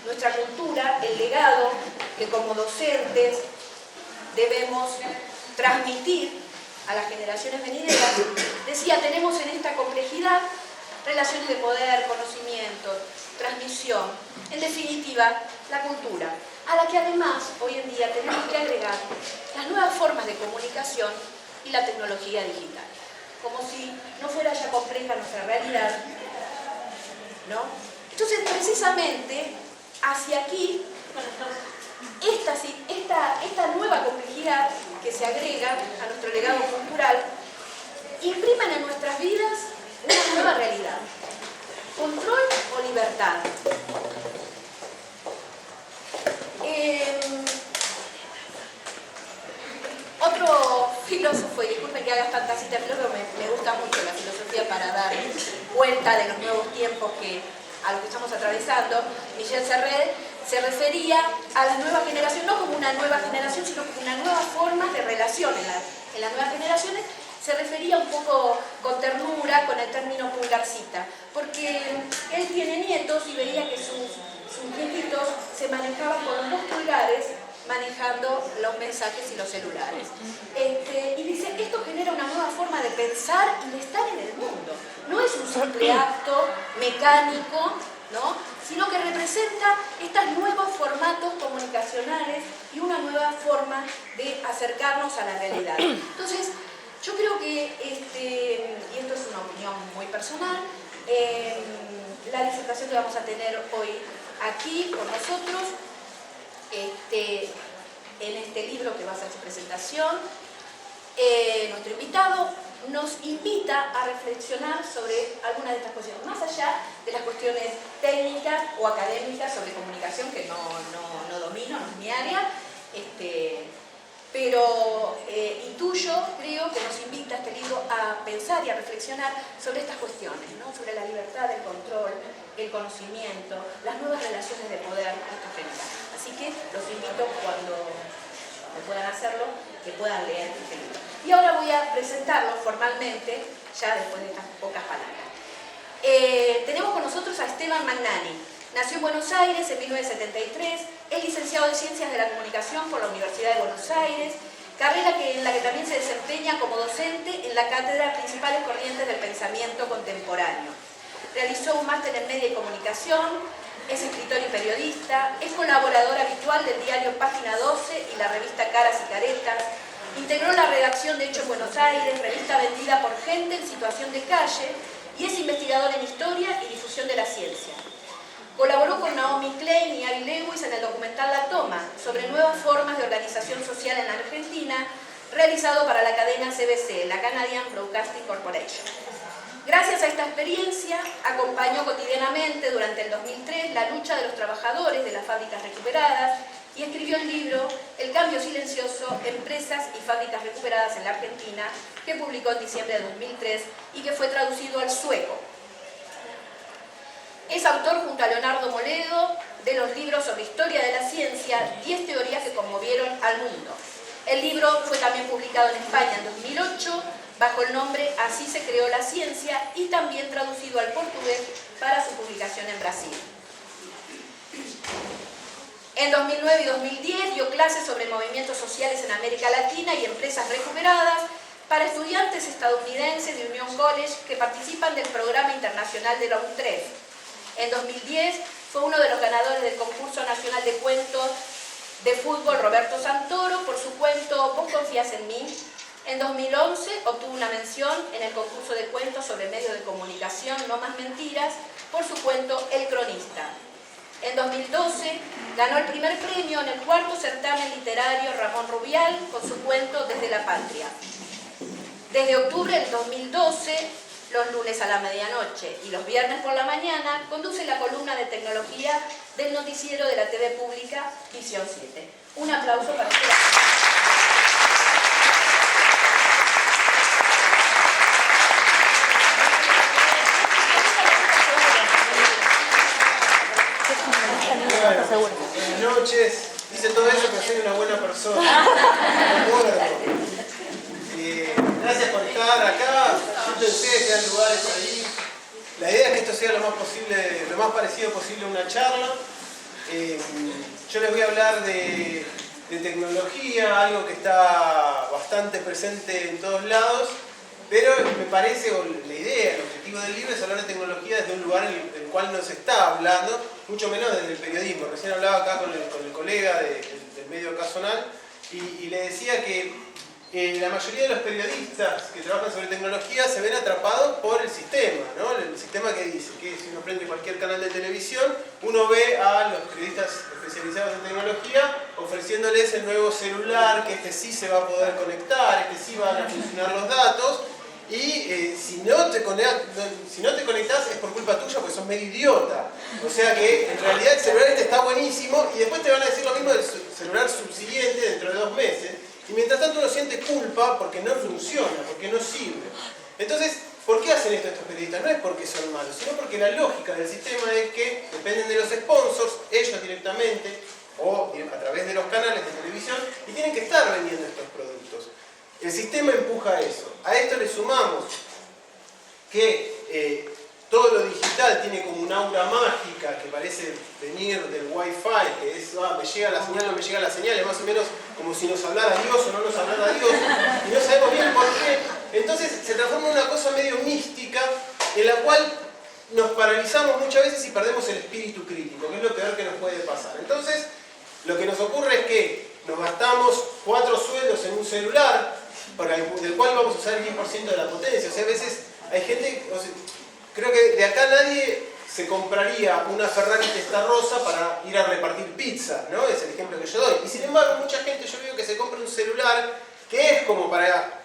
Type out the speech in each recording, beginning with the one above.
nuestra cultura, el legado que como docentes debemos transmitir a las generaciones venideras. Decía, tenemos en esta complejidad relaciones de poder, conocimiento, transmisión, en definitiva, la cultura, a la que además hoy en día tenemos que agregar las nuevas formas de comunicación y la tecnología digital. Como si no fuera ya compleja nuestra realidad, ¿no? Entonces, precisamente, hacia aquí, esta nueva complejidad que se agrega a nuestro legado cultural, imprimen en nuestras vidas una nueva realidad. ¿Control o libertad? Otro filósofo, y disculpen que haga tanta cita de filósofo, me gusta mucho la filosofía para dar cuenta de los nuevos tiempos a los que estamos atravesando, Michel Serret, se refería a la nueva generación, no como una nueva generación, sino como una nueva forma de relación en las nuevas generaciones. Se refería un poco con ternura con el término pulgarcita, porque él tiene nietos y veía que sus nietitos se manejaban con los 2 pulgares manejando los mensajes y los celulares. Y dice, esto genera una nueva forma de pensar y de estar en el mundo. No es un simple acto mecánico, ¿no? Sino que representa estos nuevos formatos comunicacionales y una nueva forma de acercarnos a la realidad. Entonces, yo creo que, y esto es una opinión muy personal, la disertación que vamos a tener hoy aquí con nosotros, en este libro que va a ser su presentación, nuestro invitado nos invita a reflexionar sobre algunas de estas cuestiones, más allá de las cuestiones técnicas o académicas sobre comunicación, que no domino, no es mi área, pero intuyo, creo que nos invita este libro a pensar y a reflexionar sobre estas cuestiones, ¿no? Sobre la libertad, el control, el conocimiento, las nuevas relaciones de poder que esto genera. Así que los invito, cuando puedan hacerlo, que puedan leer este libro. Y ahora voy a presentarlo formalmente, ya después de estas pocas palabras. Tenemos con nosotros a Esteban Magnani. Nació en Buenos Aires en 1973, es licenciado en Ciencias de la Comunicación por la Universidad de Buenos Aires, carrera en la que también se desempeña como docente en la cátedra Principales Corrientes del Pensamiento Contemporáneo. Realizó un máster en Media y Comunicación, es escritor y periodista, es colaborador habitual del diario Página 12 y la revista Caras y Caretas, integró la redacción de Hecho en Buenos Aires, revista vendida por gente en situación de calle, y es investigador en historia y difusión de la ciencia. Colaboró con Naomi Klein y Avi Lewis en el documental La Toma, sobre nuevas formas de organización social en la Argentina, realizado para la cadena CBC, la Canadian Broadcasting Corporation. Gracias a esta experiencia, acompañó cotidianamente durante el 2003 la lucha de los trabajadores de las fábricas recuperadas y escribió el libro El cambio silencioso, empresas y fábricas recuperadas en la Argentina, que publicó en diciembre de 2003 y que fue traducido al sueco. Es autor, junto a Leonardo Moledo, de los libros sobre historia de la ciencia, 10 teorías que conmovieron al mundo. El libro fue también publicado en España en 2008, bajo el nombre Así se creó la ciencia, y también traducido al portugués para su publicación en Brasil. En 2009 y 2010 dio clases sobre movimientos sociales en América Latina y empresas recuperadas para estudiantes estadounidenses de Union College que participan del programa internacional de la UNTREF. En 2010 fue uno de los ganadores del concurso nacional de cuentos de fútbol Roberto Santoro por su cuento Vos confías en mí. En 2011 obtuvo una mención en el concurso de cuentos sobre medios de comunicación No más mentiras por su cuento El cronista. En 2012 ganó el primer premio en el 4º certamen literario Ramón Rubial con su cuento Desde la Patria. Desde octubre del 2012, los lunes a la medianoche y los viernes por la mañana, conduce la columna de tecnología del noticiero de la TV pública Visión 7. Un aplauso para usted. Buenas noches. Dice todo eso, pero soy una buena persona. Gracias por estar acá. Siento que ustedes quedan lugares ahí. La idea es que esto sea lo más parecido posible a una charla. Yo les voy a hablar de tecnología, algo que está bastante presente en todos lados, pero me parece, o la idea, el objetivo del libro es hablar de tecnología desde un lugar en el cual no se está hablando, mucho menos desde el periodismo. Recién hablaba acá con el colega del medio Casonal y le decía que la mayoría de los periodistas que trabajan sobre tecnología se ven atrapados por el sistema, ¿no? El sistema que dice que si uno prende cualquier canal de televisión, uno ve a los periodistas especializados en tecnología ofreciéndoles el nuevo celular, que este sí se va a poder conectar, este sí van a funcionar los datos, y si no te conectás es por culpa tuya porque sos medio idiota. O sea que en realidad el celular este está buenísimo y después te van a decir lo mismo del celular subsiguiente dentro de 2 meses. Y mientras tanto uno siente culpa porque no funciona, porque no sirve. Entonces, ¿por qué hacen esto estos periodistas? No es porque son malos, sino porque la lógica del sistema es que dependen de los sponsors, ellos directamente, o a través de los canales de televisión, y tienen que estar vendiendo estos productos. El sistema empuja eso. A esto le sumamos que todo lo digital tiene como un aura mágica que parece venir del Wi-Fi, que es, me llega la señal, no me llega la señal, es más o menos como si nos hablara Dios o no nos hablara Dios, y no sabemos bien por qué. Entonces se transforma en una cosa medio mística, en la cual nos paralizamos muchas veces y perdemos el espíritu crítico, que es lo peor que nos puede pasar. Entonces, lo que nos ocurre es que nos gastamos 4 sueldos en un celular, del cual vamos a usar el 10% de la potencia. O sea, a veces hay gente... Creo que de acá nadie se compraría una Ferrari Testarossa para ir a repartir pizza, ¿no? Es el ejemplo que yo doy. Y sin embargo, mucha gente yo veo que se compra un celular que es como para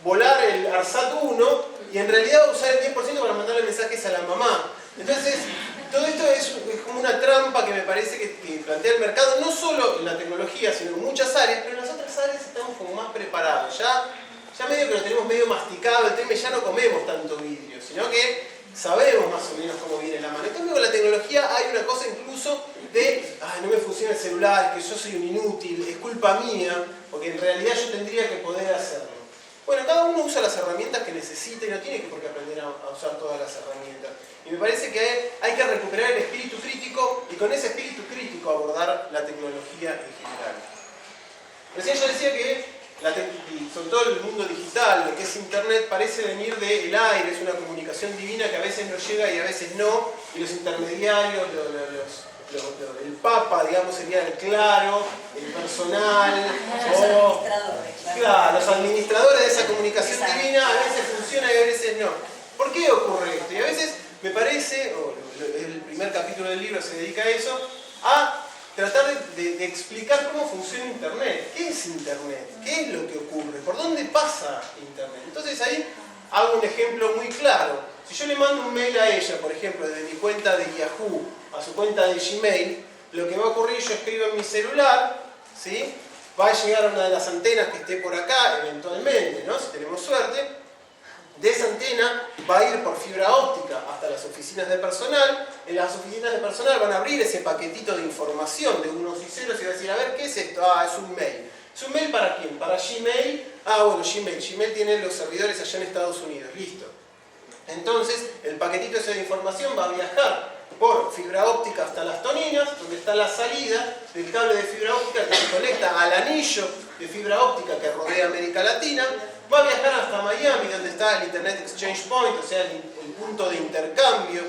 volar el ARSAT 1 y en realidad usar el 10% para mandarle mensajes a la mamá. Entonces, todo esto es como una trampa que me parece que plantea el mercado, no solo en la tecnología, sino en muchas áreas, pero en las otras áreas estamos como más preparados. Ya medio que lo tenemos medio masticado el tema y ya no comemos tanto vidrio, sino que sabemos más o menos cómo viene la mano. En cambio, con la tecnología hay una cosa incluso de no me funciona el celular, que yo soy un inútil, es culpa mía, porque en realidad yo tendría que poder hacerlo. Bueno, cada uno usa las herramientas que necesita y no tiene por qué aprender a usar todas las herramientas. Y me parece que hay que recuperar el espíritu crítico y con ese espíritu crítico abordar la tecnología en general. Recién yo decía que sobre todo el mundo digital, lo que es internet, parece venir del aire, es una comunicación divina que a veces nos llega y a veces no, y los intermediarios, el papa, digamos, sería el claro, el personal, los administradores de esa comunicación divina, a veces funciona y a veces no. ¿Por qué ocurre esto? Y a veces me parece, el primer capítulo del libro se dedica a eso, a tratar de explicar cómo funciona Internet. ¿Qué es Internet? ¿Qué es lo que ocurre? ¿Por dónde pasa Internet? Entonces ahí hago un ejemplo muy claro. Si yo le mando un mail a ella, por ejemplo, desde mi cuenta de Yahoo a su cuenta de Gmail, lo que va a ocurrir, yo escribo en mi celular, ¿sí? Va a llegar a una de las antenas que esté por acá, eventualmente, ¿no? Si tenemos suerte. De esa antena va a ir por fibra óptica hasta las oficinas de personal. En las oficinas de personal van a abrir ese paquetito de información de unos y ceros y va a decir, a ver, ¿qué es esto? Es un mail. ¿Es un mail para quién? ¿Para Gmail? Bueno, Gmail. Gmail tiene los servidores allá en Estados Unidos. Listo. Entonces, el paquetito ese de información va a viajar por fibra óptica hasta las toninas, donde está la salida del cable de fibra óptica que se conecta al anillo de fibra óptica que rodea América Latina. Va a viajar hasta Miami, donde está el Internet Exchange Point, o sea, el punto de intercambio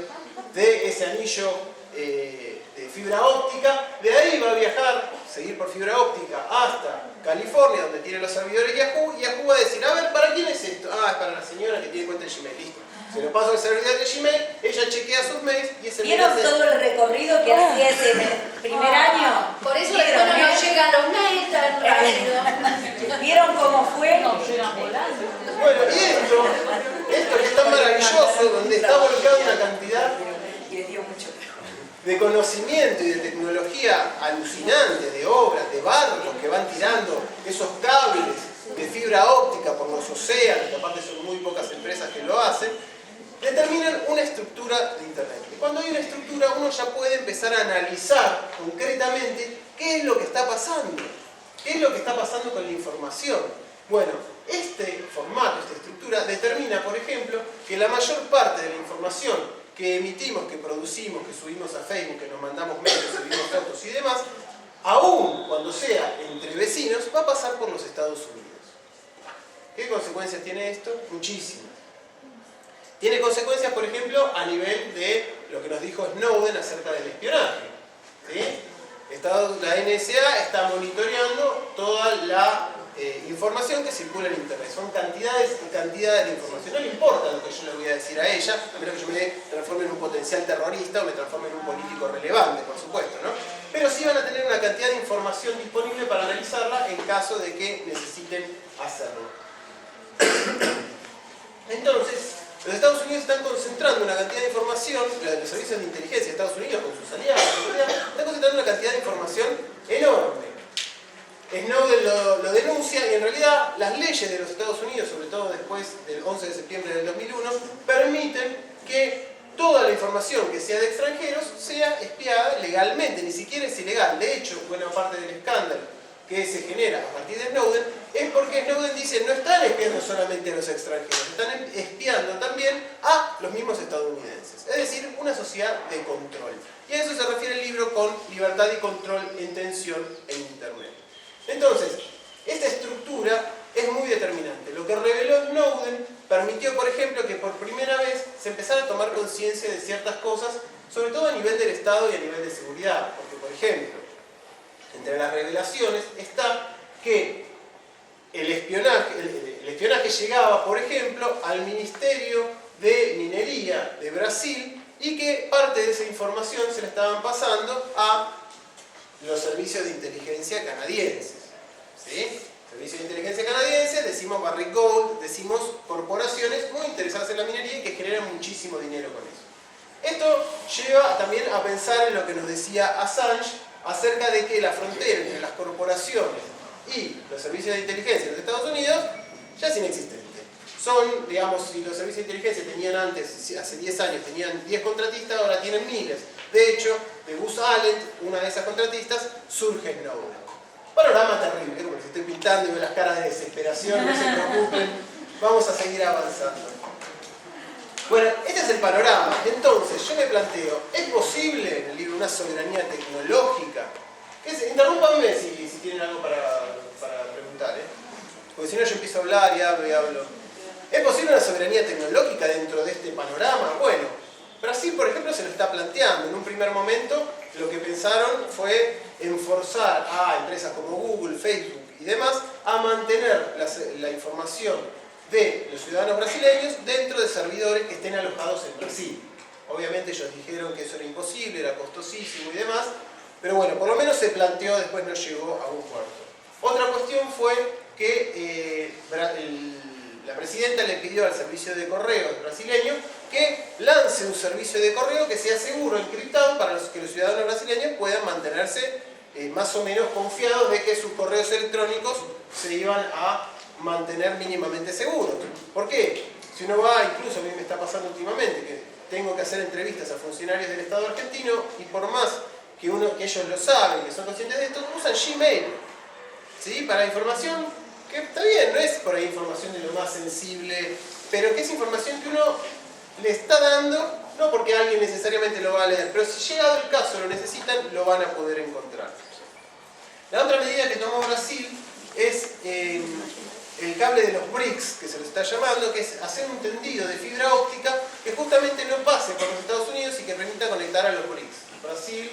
de ese anillo de fibra óptica. De ahí va a viajar, seguir por fibra óptica hasta California, donde tiene los servidores Yahoo. Y Yahoo va a decir, a ver, ¿para quién es esto? Es para la señora que tiene cuenta de Gmail. Listo. Se lo paso al servidor de Gmail, ella chequea sus mails y ese mail... ¿Vieron todo el recorrido que hacía ese primer año? Por eso después no nos llegan los mails tan rápido. ¿Vieron cómo fue? Bueno, y esto que es tan maravilloso, donde está volcada una cantidad de conocimiento y de tecnología alucinante, de obras, de barcos que van tirando esos cables de fibra óptica por los océanos, que aparte son muy pocas empresas que lo hacen, determinan una estructura de Internet. Y cuando hay una estructura, uno ya puede empezar a analizar concretamente qué es lo que está pasando. ¿Qué es lo que está pasando con la información? Bueno, este formato, esta estructura, determina, por ejemplo, que la mayor parte de la información que emitimos, que producimos, que subimos a Facebook, que nos mandamos mails, subimos fotos y demás, aún cuando sea entre vecinos, va a pasar por los Estados Unidos. ¿Qué consecuencias tiene esto? Muchísimas. Tiene consecuencias, por ejemplo, a nivel de lo que nos dijo Snowden acerca del espionaje. ¿Sí? La NSA está monitoreando toda la información que circula en Internet. Son cantidades y cantidades de información. No le importa lo que yo le voy a decir a ella, a menos que yo me transforme en un potencial terrorista o me transforme en un político relevante, por supuesto, ¿no? Pero sí van a tener una cantidad de información disponible para analizarla en caso de que necesiten hacerlo. Entonces, los Estados Unidos están concentrando una cantidad de información, los servicios de inteligencia de Estados Unidos con sus aliados, están concentrando una cantidad de información enorme. Snowden lo denuncia y en realidad las leyes de los Estados Unidos, sobre todo después del 11 de septiembre del 2001, permiten que toda la información que sea de extranjeros sea espiada legalmente, ni siquiera es ilegal. De hecho, buena parte del escándalo que se genera a partir de Snowden es porque Snowden dice no están espiando solamente a los extranjeros, están espiando también a los mismos estadounidenses. Es decir, una sociedad de control. Y a eso se refiere el libro con libertad y control en tensión en Internet. Entonces, esta estructura es muy determinante. Lo que reveló Snowden permitió, por ejemplo, que por primera vez se empezara a tomar conciencia de ciertas cosas, sobre todo a nivel del Estado y a nivel de seguridad. Porque, por ejemplo, entre las revelaciones está que el espionaje llegaba, por ejemplo, al Ministerio de Minería de Brasil y que parte de esa información se la estaban pasando a los servicios de inteligencia canadienses. ¿Sí? Servicios de inteligencia canadienses, decimos Barrick Gold, decimos corporaciones muy interesadas en la minería y que generan muchísimo dinero con eso. Esto lleva también a pensar en lo que nos decía Assange acerca de que la frontera entre las corporaciones y los servicios de inteligencia de los Estados Unidos ya es inexistente. Son, digamos, si los servicios de inteligencia tenían antes, hace 10 años, tenían 10 contratistas, ahora tienen miles. De hecho, de Booz Allen, una de esas contratistas, surge Snowden. Panorama terrible, como les estoy pintando y veo las caras de desesperación, no se preocupen, vamos a seguir avanzando. Bueno, este es el panorama. Entonces, yo me planteo, ¿es posible en el libro una soberanía tecnológica? Interrúmpanme si tienen algo para preguntar, porque si no yo empiezo a hablar y hablo y hablo. ¿Es posible una soberanía tecnológica dentro de este panorama? Bueno, Brasil, por ejemplo, se lo está planteando. En un primer momento, lo que pensaron fue enforzar a empresas como Google, Facebook y demás a mantener la información de los ciudadanos brasileños dentro de servidores que estén alojados en Brasil. Obviamente ellos dijeron que eso era imposible, era costosísimo y demás, pero bueno, por lo menos se planteó, después no llegó a un puerto. Otra cuestión fue que la presidenta le pidió al servicio de correos brasileño que lance un servicio de correo que sea seguro, encriptado, para que los ciudadanos brasileños puedan mantenerse más o menos confiados de que sus correos electrónicos se iban a mantener mínimamente seguros. ¿Por qué? Si uno va, incluso a mí me está pasando últimamente, que tengo que hacer entrevistas a funcionarios del Estado argentino y por más que ellos lo saben, que son conscientes de esto, usan Gmail, ¿sí? Para información que está bien, no es por ahí información de lo más sensible, pero que es información que uno le está dando, no porque alguien necesariamente lo va a leer, pero si llegado el caso lo necesitan, lo van a poder encontrar. La otra medida que tomó Brasil es el cable de los BRICS, que se lo está llamando, que es hacer un tendido de fibra óptica que justamente no pase por los Estados Unidos y que permita conectar a los BRICS. Brasil,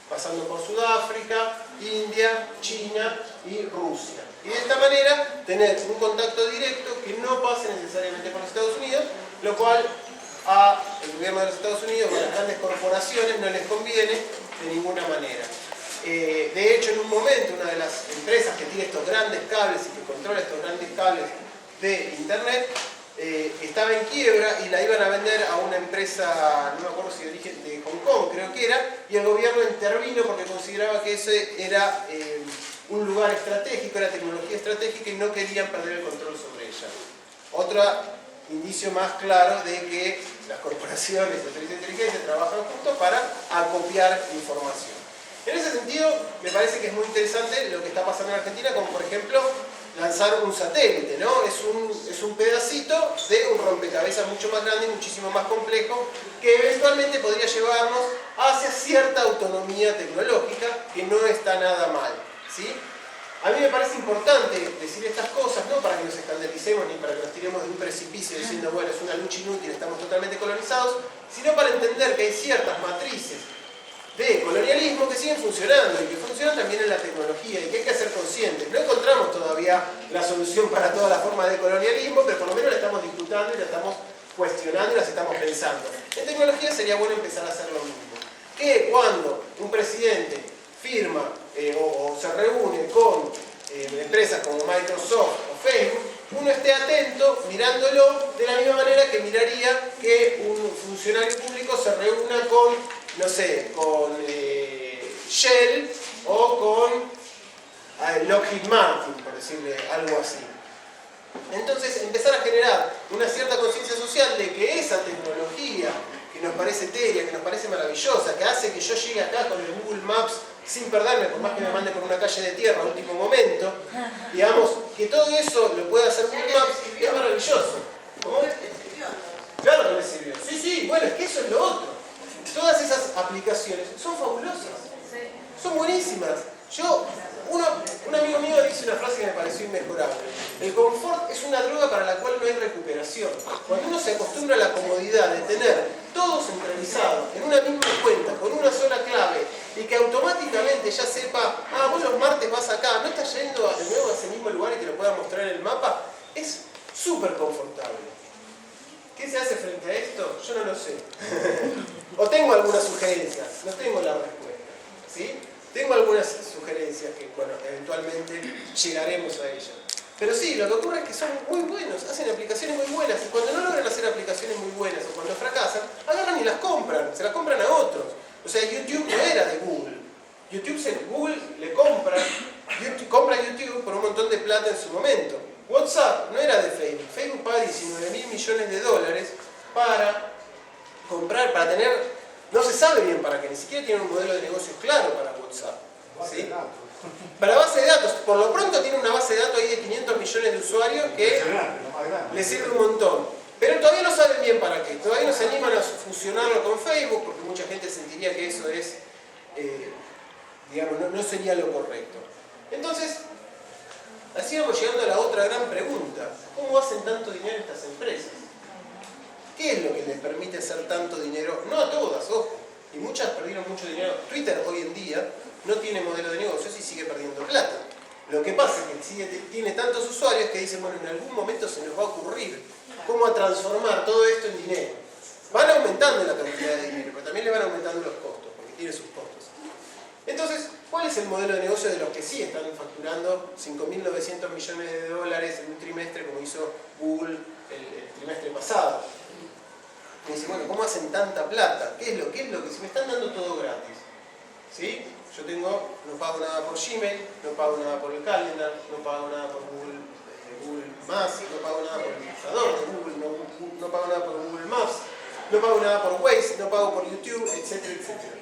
pasando por Sudáfrica, India, China y Rusia. Y de esta manera tener un contacto directo que no pase necesariamente por los Estados Unidos, lo cual al gobierno de los Estados Unidos o a las grandes corporaciones no les conviene de ninguna manera. De hecho, en un momento, una de las empresas que tiene estos grandes cables y que controla estos grandes cables de Internet estaba en quiebra y la iban a vender a una empresa, no me acuerdo si de origen de Hong Kong, creo que era, y el gobierno intervino porque consideraba que ese era un lugar estratégico, era tecnología estratégica y no querían perder el control sobre ella. Otro indicio más claro de que las corporaciones, los servicios de inteligencia trabajan juntos para acopiar información. En ese sentido, me parece que es muy interesante lo que está pasando en Argentina, como por ejemplo lanzar un satélite, ¿no? Es un pedacito de un rompecabezas mucho más grande y muchísimo más complejo que eventualmente podría llevarnos hacia cierta autonomía tecnológica que no está nada mal, ¿sí? A mí me parece importante decir estas cosas, no para que nos escandalicemos ni para que nos tiremos de un precipicio diciendo, bueno, es una lucha inútil, estamos totalmente colonizados, sino para entender que hay ciertas matrices de colonialismo que siguen funcionando y que funcionan también en la tecnología y que hay que ser conscientes. No encontramos todavía la solución para todas las formas de colonialismo, pero por lo menos la estamos disfrutando y la estamos cuestionando y las estamos pensando. En tecnología sería bueno empezar a hacer lo mismo. Que cuando un presidente firma o se reúne con empresas como Microsoft o Facebook, uno esté atento mirándolo de la misma manera que miraría que un funcionario público se reúna con, no sé, con Shell o con Lockheed Martin, por decirle algo así. Entonces, empezar a generar una cierta conciencia social de que esa tecnología que nos parece etérea, que nos parece maravillosa, que hace que yo llegue acá con el Google Maps sin perderme, por más que me mande por una calle de tierra a último momento, digamos, que todo eso lo pueda hacer Google Maps, es maravilloso. ¿Cómo? Claro que me sirvió. Sí, sí, bueno, es que eso es lo otro. Todas esas aplicaciones son fabulosas, son buenísimas. Un amigo mío dice una frase que me pareció inmejorable. El confort es una droga para la cual no hay recuperación. Cuando uno se acostumbra a la comodidad de tener todo centralizado en una misma cuenta, con una sola clave, y que automáticamente ya sepa, vos los martes vas acá, no estás yendo de nuevo a ese mismo lugar y te lo pueda mostrar en el mapa, es súper confortable. ¿Qué se hace frente a esto? Yo no lo sé. O tengo algunas sugerencias, no tengo la respuesta, ¿sí? Tengo algunas sugerencias que, bueno, eventualmente llegaremos a ellas. Pero sí, lo que ocurre es que son muy buenos, hacen aplicaciones muy buenas, y cuando no logran hacer aplicaciones muy buenas, o cuando fracasan, agarran y las compran, se las compran a otros. O sea, YouTube no era de Google. Google le compra YouTube por un montón de plata en su momento. WhatsApp no era de Facebook. Facebook paga $19.000 millones para comprar, para tener... No se sabe bien para qué, ni siquiera tiene un modelo de negocios claro para WhatsApp. ¿Sí? Para base de datos, por lo pronto tiene una base de datos ahí de 500 millones de usuarios que le sirve un montón. Pero todavía no saben bien para qué, todavía no se animan a fusionarlo con Facebook, porque mucha gente sentiría que eso es, digamos, no sería lo correcto. Entonces, así vamos llegando a la otra gran pregunta. ¿Cómo hacen tanto dinero estas empresas? ¿Qué es lo que les permite hacer tanto dinero? No a todas, ojo. Y muchas perdieron mucho dinero. Twitter hoy en día no tiene modelo de negocios y sigue perdiendo plata. Lo que pasa es que tiene tantos usuarios que dicen, bueno, en algún momento se nos va a ocurrir cómo transformar todo esto en dinero. Van aumentando la cantidad de dinero, pero también le van aumentando los costos, porque tiene sus costos. Entonces, ¿cuál es el modelo de negocio de los que sí están facturando 5.900 millones de dólares en un trimestre, como hizo Google el trimestre pasado? Me dice, bueno, ¿cómo hacen tanta plata? ¿Qué es lo que si me están dando todo gratis? ¿Sí? Yo no pago nada por Gmail, no pago nada por el Calendar, no pago nada por Google Maps, no pago nada por el buscador de Google, no pago nada por Google Maps, no pago nada por Waze, no pago por YouTube, etcétera, etcétera.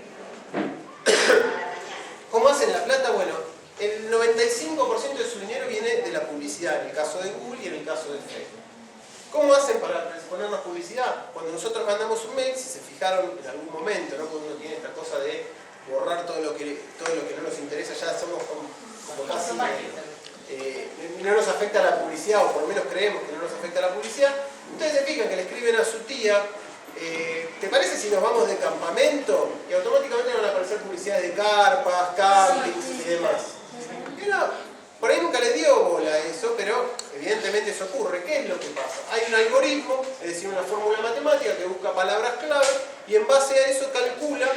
¿Cómo hacen la plata? Bueno, el 95% de su dinero viene de la publicidad, en el caso de Google y en el caso de Facebook. ¿Cómo hacen para ponernos publicidad? Cuando nosotros mandamos un mail, si se fijaron en algún momento, ¿no? Cuando uno tiene esta cosa de borrar todo lo que no nos interesa, ya somos como casi... no nos afecta la publicidad, o por lo menos creemos que no nos afecta la publicidad. Ustedes se fijan que le escriben a su tía, ¿te parece si nos vamos de campamento? Y automáticamente van a aparecer publicidades de carpas, campings y demás. Y uno, por ahí nunca les dio bola a eso, pero evidentemente eso ocurre. ¿Qué es lo que pasa? Hay un algoritmo, es decir, una fórmula matemática que busca palabras clave y en base a eso calcula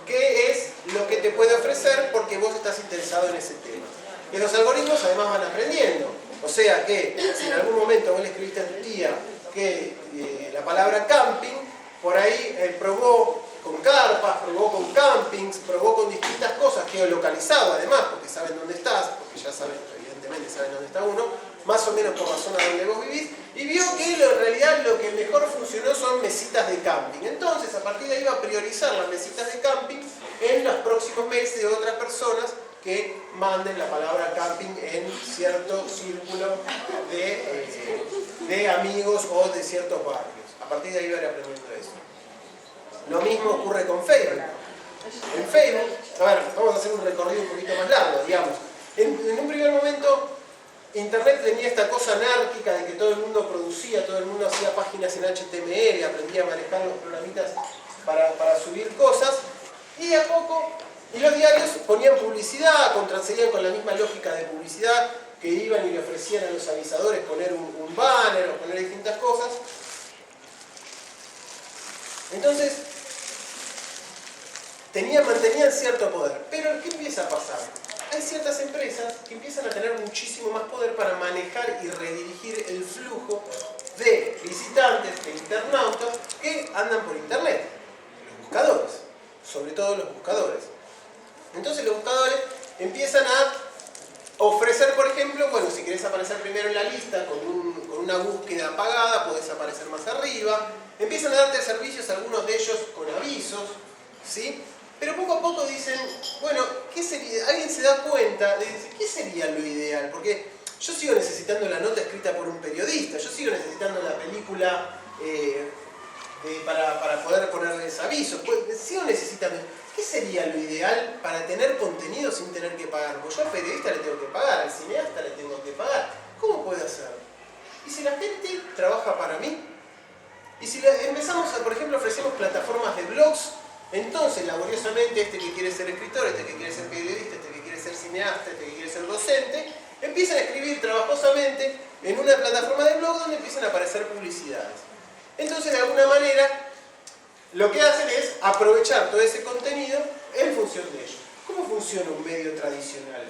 qué es lo que te puede ofrecer porque vos estás interesado en ese tema. Y los algoritmos además van aprendiendo. O sea que si en algún momento vos le escribiste a tu tía que la palabra camping, por ahí probó con carpas, probó con campings, probó con distintas cosas, geolocalizado además, porque saben dónde estás, porque ya saben, evidentemente saben dónde está uno, más o menos por la zona donde vos vivís, y vio que en realidad lo que mejor funcionó son mesitas de camping. Entonces, a partir de ahí va a priorizar las mesitas de camping en los próximos mails de otras personas que manden la palabra camping en cierto círculo de amigos o de ciertos barrios. A partir de ahí van aprendiendo eso. Lo mismo ocurre con Facebook. En Facebook, a ver, vamos a hacer un recorrido un poquito más largo, digamos. En un primer momento, Internet tenía esta cosa anárquica de que todo el mundo producía, todo el mundo hacía páginas en HTML, aprendía a manejar los programitas para subir cosas, y a poco, y los diarios ponían publicidad, seguían con la misma lógica de publicidad, que iban y le ofrecían a los avisadores poner un banner o poner distintas cosas. Entonces, mantenían cierto poder. Pero ¿qué empieza a pasar? Hay ciertas empresas que empiezan a tener muchísimo más poder para manejar y redirigir el flujo de visitantes, de internautas que andan por internet. Los buscadores, sobre todo los buscadores. Entonces los buscadores empiezan a ofrecer, por ejemplo, bueno, si querés aparecer primero en la lista con una búsqueda pagada, podés aparecer más arriba. Empiezan a darte servicios, algunos de ellos con avisos, ¿sí? Pero poco a poco dicen, bueno, ¿qué sería? Alguien se da cuenta de decir, ¿qué sería lo ideal? Porque yo sigo necesitando la nota escrita por un periodista, yo sigo necesitando la película para poder ponerles avisos, sigo necesitando. ¿Qué sería lo ideal para tener contenido sin tener que pagar? Porque yo al periodista le tengo que pagar, al cineasta le tengo que pagar. ¿Cómo puede hacer? ¿Y si la gente trabaja para mí? Y si empezamos, por ejemplo, ofrecemos plataformas de blogs, entonces laboriosamente este que quiere ser escritor, este que quiere ser periodista, este que quiere ser cineasta, este que quiere ser docente, empiezan a escribir trabajosamente en una plataforma de blog donde empiezan a aparecer publicidades. Entonces, de alguna manera, lo que hacen es aprovechar todo ese contenido en función de ello. ¿Cómo funciona un medio tradicional?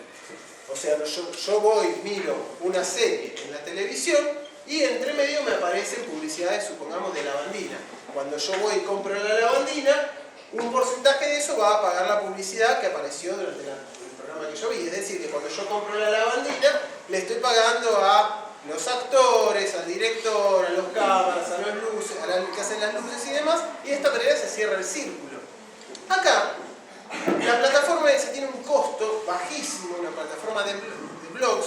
O sea, yo voy, miro una serie en la televisión y entre medio me aparecen publicidades, supongamos, de lavandina. Cuando yo voy y compro la lavandina, un porcentaje de eso va a pagar la publicidad que apareció durante el programa que yo vi. Es decir, que cuando yo compro la lavandina, le estoy pagando a los actores, al director, a los cámaras, a las luces, a los que hacen las luces y demás, y de esta manera se cierra el círculo. Acá, la plataforma esa tiene un costo bajísimo, una plataforma de blogs,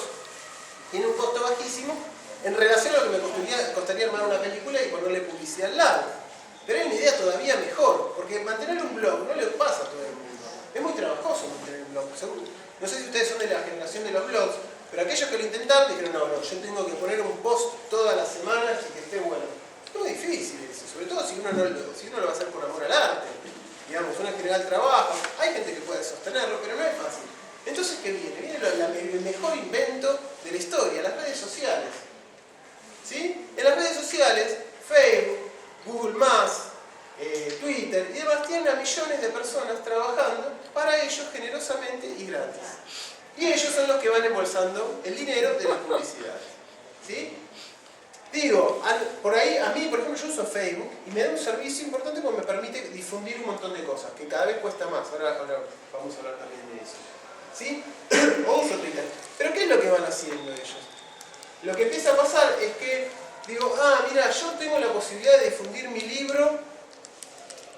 tiene un costo bajísimo en relación a lo que me costaría armar una película y ponerle publicidad al lado. Pero hay una idea todavía mejor, porque mantener un blog no le pasa a todo el mundo. Es muy trabajoso mantener un blog, seguro. No sé si ustedes son de la generación de los blogs, pero aquellos que lo intentaron dijeron, no, yo tengo que poner un post todas las semanas y que esté bueno. Es muy difícil eso, sobre todo si uno lo va a hacer por amor al arte. Digamos, uno en general trabaja, hay gente que puede sostenerlo, pero no es fácil. Entonces, ¿qué viene? Viene el mejor invento de la historia, las redes sociales. ¿Sí? En las redes sociales, Facebook, Google+, Twitter y demás tienen a millones de personas trabajando para ellos generosamente y gratis. Y ellos son los que van embolsando el dinero de las publicidades. ¿Sí? Digo, por ahí, a mí, por ejemplo, yo uso Facebook y me da un servicio importante porque me permite difundir un montón de cosas, que cada vez cuesta más. Ahora vamos a hablar también de eso. ¿Sí? O uso Twitter. Pero ¿qué es lo que van haciendo ellos? Lo que empieza a pasar es que digo, mira, yo tengo la posibilidad de difundir mi libro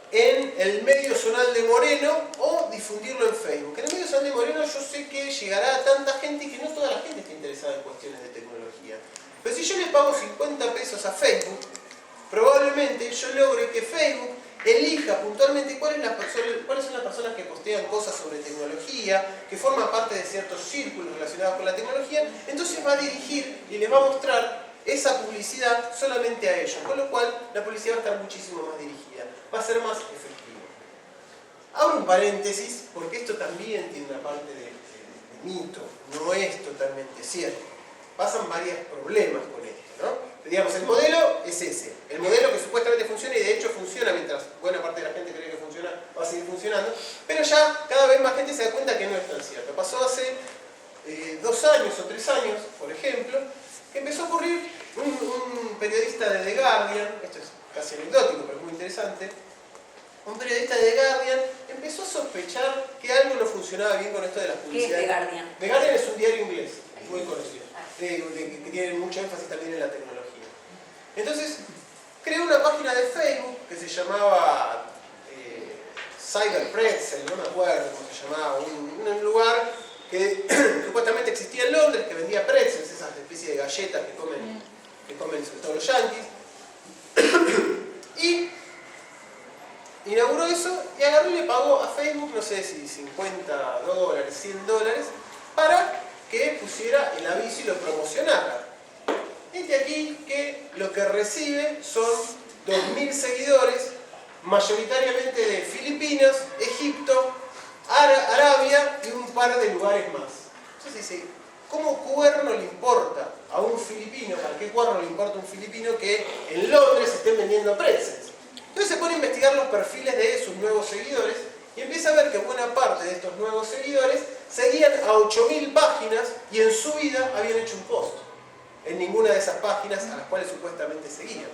en el medio zonal de Moreno o difundirlo en Facebook. En el medio zonal de Moreno yo sé que llegará a tanta gente y que no toda la gente está interesada en cuestiones de tecnología. Pero si yo le pago 50 pesos a Facebook, probablemente yo logre que Facebook elija puntualmente cuáles son las personas que postean cosas sobre tecnología, que forman parte de ciertos círculos relacionados con la tecnología, entonces va a dirigir y les va a mostrar esa publicidad solamente a ellos, con lo cual la publicidad va a estar muchísimo más dirigida, va a ser más efectiva. Abro un paréntesis, porque esto también tiene una parte de mito, no es totalmente cierto. Pasan varios problemas con esto, ¿no? Digamos, el modelo es ese, el modelo que supuestamente funciona y de hecho funciona mientras buena parte de la gente cree que funciona, va a seguir funcionando, pero ya cada vez más gente se da cuenta que no es tan cierto. Pasó hace 2 años o 3 años, por ejemplo, que empezó a ocurrir un periodista de The Guardian, esto es casi anecdótico pero es muy interesante, un periodista de The Guardian empezó a sospechar que algo no funcionaba bien con esto de las publicidades. ¿Qué es The Guardian? The Guardian es un diario inglés, muy conocido, que tiene mucho énfasis también en la tecnología. Entonces, creó una página de Facebook que se llamaba Cyberpretzel, no me acuerdo cómo se llamaba, un lugar galletas que comen sobre todo los yanquis. Y inauguró eso y agarró y le pagó a Facebook, no sé si $50, $100, para que pusiera el aviso y lo promocionara. Y de aquí que lo que recibe son 2.000 seguidores, mayoritariamente de Filipinas, Egipto, Arabia y un par de lugares más. Entonces dice, ¿cómo cuerno le importa a un filipino, para qué cuerno le importa a un filipino que en Londres estén vendiendo pretzels? Entonces se pone a investigar los perfiles de sus nuevos seguidores y empieza a ver que buena parte de estos nuevos seguidores seguían a 8.000 páginas y en su vida habían hecho un post en ninguna de esas páginas a las cuales supuestamente seguían.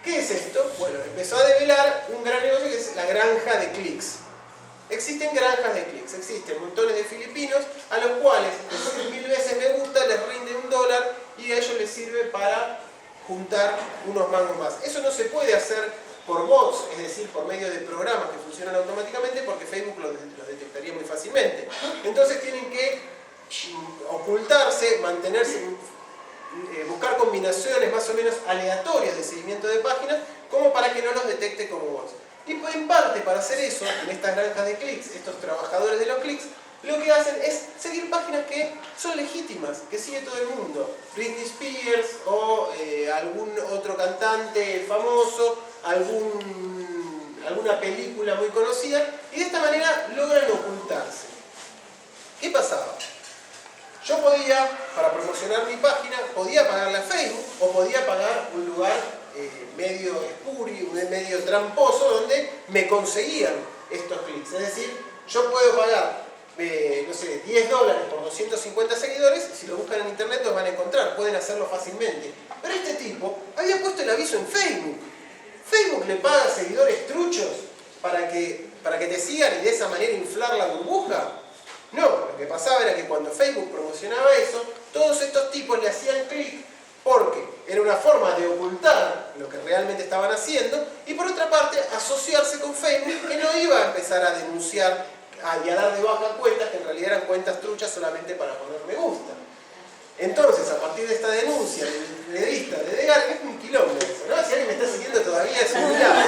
¿Qué es esto? Bueno, empezó a develar un gran negocio que es la granja de clics. Existen granjas de clics, existen montones de filipinos a los cuales 1000 veces me gusta, les rinde $1 y a ellos les sirve para juntar unos mangos más. Eso no se puede hacer por bots, es decir, por medio de programas que funcionan automáticamente, porque Facebook los detectaría muy fácilmente. Entonces tienen que ocultarse, mantenerse, buscar combinaciones más o menos aleatorias de seguimiento de páginas, como para que no los detecte como bots. Y en parte para hacer eso, en estas granjas de clics, estos trabajadores de los clics, lo que hacen es seguir páginas que son legítimas, que sigue todo el mundo. Britney Spears o algún otro cantante famoso, alguna película muy conocida, y de esta manera logran ocultarse. ¿Qué pasaba? Yo podía, para promocionar mi página, podía pagarle a Facebook o podía pagar un lugar medio espurio, medio tramposo, donde me conseguían estos clics. Es decir, yo puedo pagar, no sé, $10 por 250 seguidores, si lo buscan en internet los van a encontrar, pueden hacerlo fácilmente. Pero este tipo había puesto el aviso en Facebook. Facebook le paga seguidores truchos para que te sigan y de esa manera inflar la burbuja. No, lo que pasaba era que cuando Facebook promocionaba eso, todos estos tipos le hacían clic porque era una forma de ocultar lo que realmente estaban haciendo y por otra parte asociarse con Facebook, que no iba a empezar a denunciar y a dar de baja cuentas que en realidad eran cuentas truchas solamente para poner me gusta. Entonces, a partir de esta denuncia del periodista de The Guardian, es un quilombo eso, ¿no? Si alguien me está siguiendo todavía es un milagro.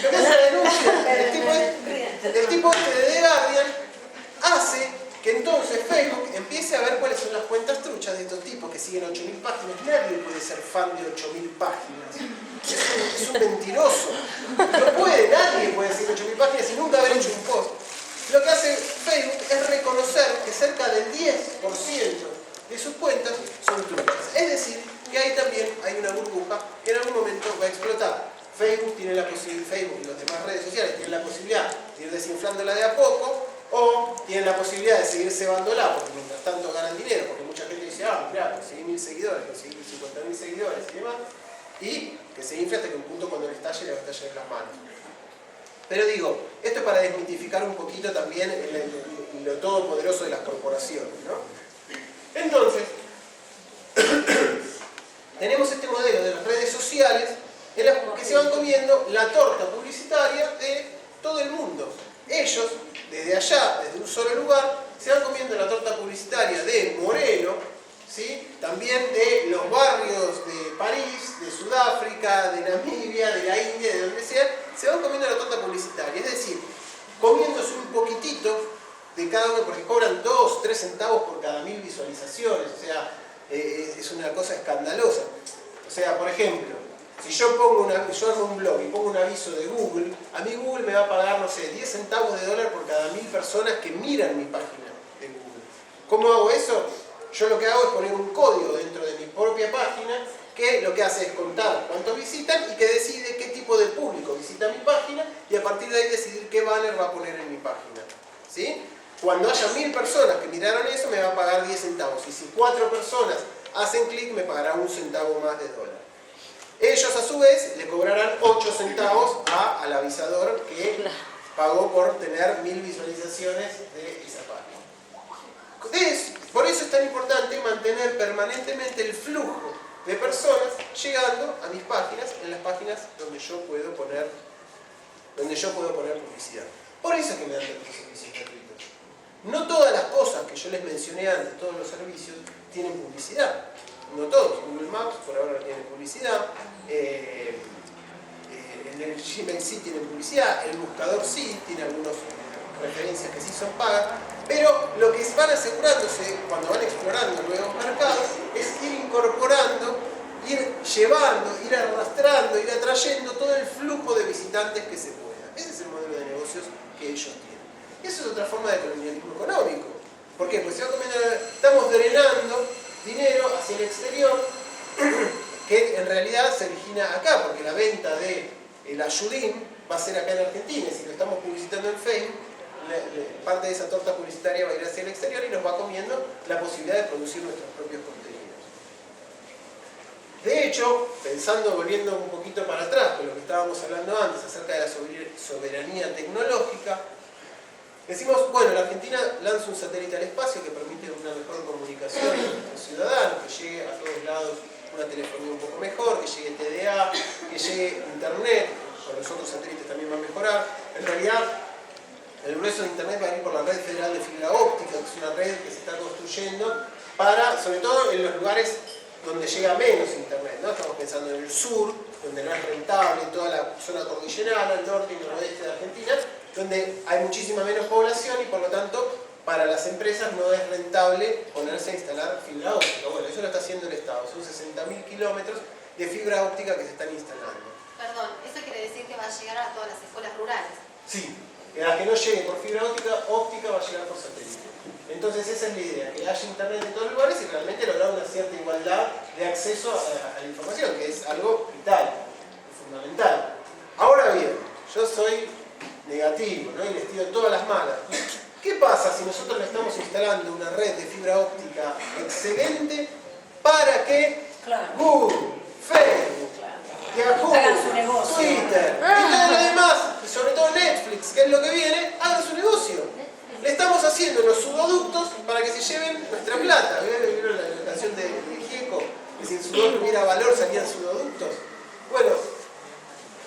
Lo que hace la denuncia, el tipo este de The Guardian hace que entonces Facebook empiece a ver cuáles son las cuentas truchas de estos tipos que siguen 8.000 páginas. Nadie puede ser fan de 8.000 páginas. Es un mentiroso. Nadie puede seguir 8.000 páginas y nunca haber hecho un post. Lo que hace Facebook es reconocer que cerca del 10% de sus cuentas son truchas. Es decir, que ahí también hay una burbuja que en algún momento va a explotar. Facebook y las demás redes sociales tienen la posibilidad de ir desinflándola de a poco, o tienen la posibilidad de seguir cebándola, porque mientras tanto ganan dinero, porque mucha gente dice, mirá, conseguí 1000 seguidores, conseguí 50.000 seguidores y demás, y que se infla hasta que un punto cuando le estalle le va a estallar en las manos. Pero digo, esto es para desmitificar un poquito también lo todopoderoso de las corporaciones, ¿no? Entonces, tenemos este modelo de las redes sociales en las que se van comiendo la torta publicitaria de todo el mundo. Ellos, desde allá, desde un solo lugar, se van comiendo la torta publicitaria de Moreno, ¿sí? También de los barrios de París, de Sudáfrica, de Namibia, de la India, de donde sea, se van comiendo la torta publicitaria. Es decir, comiéndose un poquitito de cada uno, porque cobran 2, 3 centavos por cada 1000 visualizaciones. O sea, es una cosa escandalosa. O sea, por ejemplo, si yo armo un blog y pongo un aviso de Google, a mí Google me va a pagar, no sé, 10 centavos de dólar por cada 1000 personas que miran mi página de Google. ¿Cómo hago eso? Yo lo que hago es poner un código dentro de mi propia página que lo que hace es contar cuántos visitan y que decide qué tipo de público visita mi página y a partir de ahí decidir qué banner va a poner en mi página. ¿Sí? Cuando haya 1000 personas que miraron eso, me va a pagar 10 centavos. Y si 4 personas hacen clic, me pagará 1 centavo más de dólar. Ellos a su vez le cobrarán 8 centavos al avisador que pagó por tener 1000 visualizaciones de esa página. Por eso es tan importante mantener permanentemente el flujo de personas llegando a mis páginas, en las páginas donde yo puedo poner publicidad. Por eso es que me dan tantos servicios gratuitos. No todas las cosas que yo les mencioné antes, todos los servicios tienen publicidad. No todos, Google Maps por ahora tiene publicidad, el Gmail sí tiene publicidad, el buscador sí tiene algunas referencias que sí son pagas, pero lo que van asegurándose cuando van explorando nuevos mercados es ir incorporando, ir llevando, ir arrastrando, ir atrayendo todo el flujo de visitantes que se pueda. Ese es el modelo de negocios que ellos tienen. Eso es otra forma de colonialismo económico. ¿Por qué? Pues estamos drenando dinero hacia el exterior que en realidad se origina acá, porque la venta del ayudín va a ser acá en Argentina, y si lo estamos publicitando en Facebook, parte de esa torta publicitaria va a ir hacia el exterior y nos va comiendo la posibilidad de producir nuestros propios contenidos. De hecho, pensando, volviendo un poquito para atrás con lo que estábamos hablando antes acerca de la soberanía tecnológica, decimos, bueno, la Argentina lanza un satélite al espacio que permite una mejor comunicación entre los ciudadanos, que llegue a todos lados una telefonía un poco mejor, que llegue TDA, que llegue Internet, con los otros satélites también va a mejorar. En realidad, el grueso de Internet va a ir por la red federal de fibra óptica, que es una red que se está construyendo para, sobre todo en los lugares donde llega menos Internet, ¿no? Estamos pensando en el sur, donde no es rentable, toda la zona cordillerana, el norte y noroeste de Argentina, donde hay muchísima menos población y por lo tanto para las empresas no es rentable ponerse a instalar fibra óptica. Bueno, eso lo está haciendo el Estado, son 60.000 kilómetros de fibra óptica que se están instalando. Perdón, ¿eso quiere decir que va a llegar a todas las escuelas rurales? Sí, la que no llegue por fibra óptica va a llegar por satélite. Entonces esa es la idea, que haya internet en todos los lugares y realmente lograr una cierta igualdad de acceso a la información, que es algo vital, fundamental. Ahora bien, yo soy negativo, ¿no? Y les tiro todas las malas. ¿Qué pasa si nosotros le estamos instalando una red de fibra óptica excelente para que Google, Facebook, Yahoo, Twitter y todo lo demás, y sobre todo Netflix, que es lo que viene, hagan su negocio? Le estamos haciendo los sudoductos para que se lleven nuestra plata. ¿Vieron la canción de Gieco? Que si el sudor tuviera valor salían sudoductos. Bueno,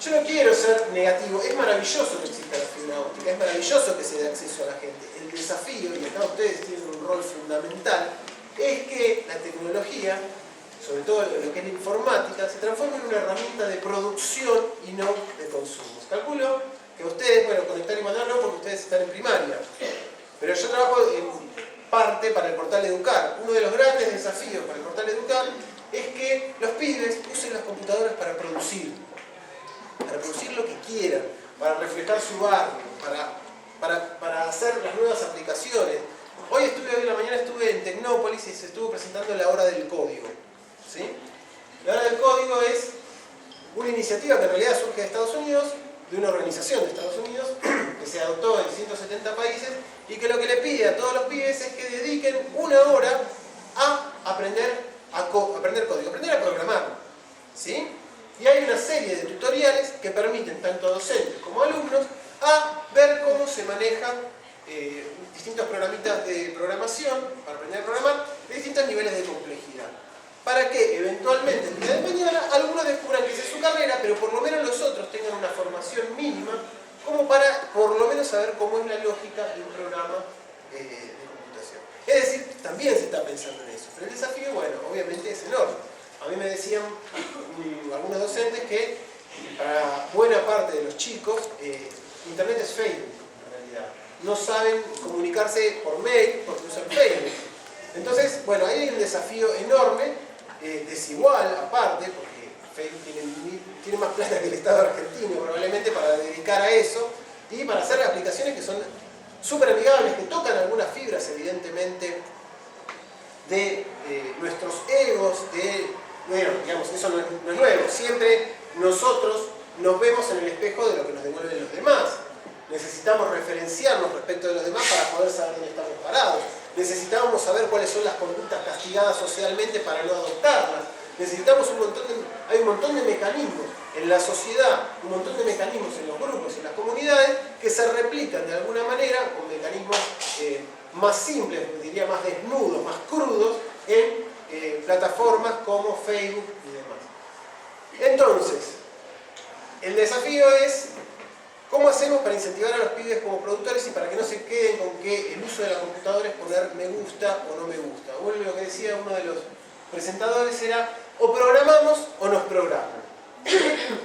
yo no quiero ser negativo. Es maravilloso que exista la fibra óptica, es maravilloso que se dé acceso a la gente. El desafío, y acá ustedes tienen un rol fundamental, es que la tecnología, sobre todo lo que es la informática, se transforme en una herramienta de producción y no de consumo. Calculo que ustedes, bueno, conectar y mandar no porque ustedes están en primaria, pero yo trabajo en parte para el portal Educar. Uno de los grandes desafíos para el portal Educar es que los pibes usen las computadoras para producir lo que quieran, para reflejar su barrio, para hacer las nuevas aplicaciones. Hoy en la mañana estuve en Tecnópolis y se estuvo presentando la Hora del Código. ¿Sí? La Hora del Código es una iniciativa que en realidad surge de Estados Unidos, de una organización de Estados Unidos que se adoptó en 170 países y que lo que le pide a todos los pibes es que dediquen una hora a aprender código, aprender a programar. ¿Sí? Y hay una serie de tutoriales que permiten tanto a docentes como a alumnos a ver cómo se manejan distintos programitas de programación para aprender a programar de distintos niveles de complejidad. Para que eventualmente el día de mañana algunos descubran que esa es su carrera, pero por lo menos los otros tengan una formación mínima como para por lo menos saber cómo es la lógica de un programa de computación. Es decir, también se está pensando en eso, pero el desafío, bueno, obviamente es enorme. A mí me decían algunos docentes que para buena parte de los chicos Internet es Facebook, en realidad. No saben comunicarse por mail porque usan Facebook. Entonces, bueno, ahí hay un desafío enorme, desigual aparte, porque Facebook tiene más plata que el Estado argentino probablemente para dedicar a eso y para hacer aplicaciones que son súper amigables, que tocan algunas fibras evidentemente de nuestros egos, bueno, digamos, eso no es nuevo, siempre nosotros nos vemos en el espejo de lo que nos devuelven los demás. Necesitamos referenciarnos respecto de los demás para poder saber dónde estamos parados. Necesitamos saber cuáles son las conductas castigadas socialmente para no adoptarlas. Necesitamos hay un montón de mecanismos en la sociedad, un montón de mecanismos en los grupos y en las comunidades que se replican de alguna manera con mecanismos más simples, diría más desnudos, más crudos, en plataformas como Facebook y demás. Entonces, el desafío es ¿Cómo hacemos para incentivar a los pibes como productores y para que no se queden con que el uso de la computadora es poner me gusta o no me gusta? Bueno, lo que decía uno de los presentadores era, o programamos o nos programan.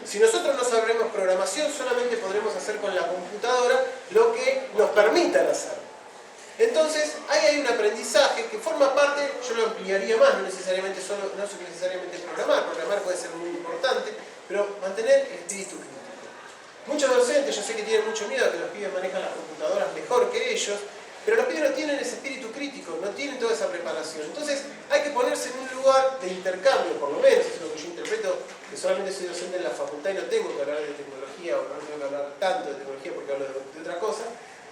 Si nosotros no sabremos programación, solamente podremos hacer con la computadora lo que nos permitan hacer. Entonces, ahí hay un aprendizaje que forma parte, yo lo ampliaría más, no necesariamente programar puede ser muy importante, pero mantener el espíritu crítico. Muchos docentes, yo sé que tienen mucho miedo a que los pibes manejan las computadoras mejor que ellos, pero los pibes no tienen ese espíritu crítico, no tienen toda esa preparación. Entonces hay que ponerse en un lugar de intercambio, por lo menos, es lo que yo interpreto, que solamente soy docente en la facultad y no tengo que hablar de tecnología, o no tengo que hablar tanto de tecnología porque hablo de otra cosa.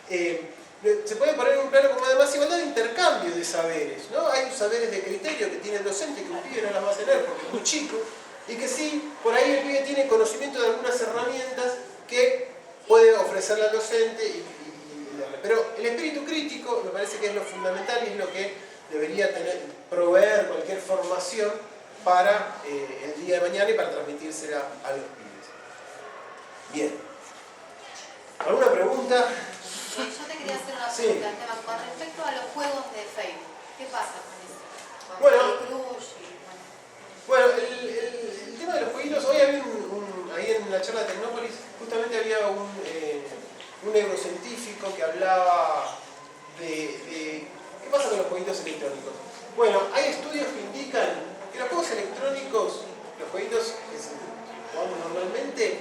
Se puede poner en un plano como además igualdad de intercambio de saberes, ¿no? Hay saberes de criterio que tiene el docente que un pibe no las va a tener porque es muy chico, y que sí, por ahí el pibe tiene conocimiento de algunas herramientas que puede ofrecerle al docente y darle. Pero el espíritu crítico me parece que es lo fundamental y es lo que debería proveer cualquier formación para el día de mañana y para transmitírsela a los pibes. Bien. ¿Alguna pregunta? Yo te quería hacer una Sí. pregunta, Esteban, con respecto a los juegos de Facebook. ¿Qué pasa con eso? Con Bueno. Crush y Bueno, el tema de los jueguitos, hoy había ahí en la charla de Tecnópolis, justamente había un neurocientífico que hablaba de qué pasa con los jueguitos electrónicos. Bueno, hay estudios que indican que los juegos electrónicos, los jueguitos que jugamos normalmente,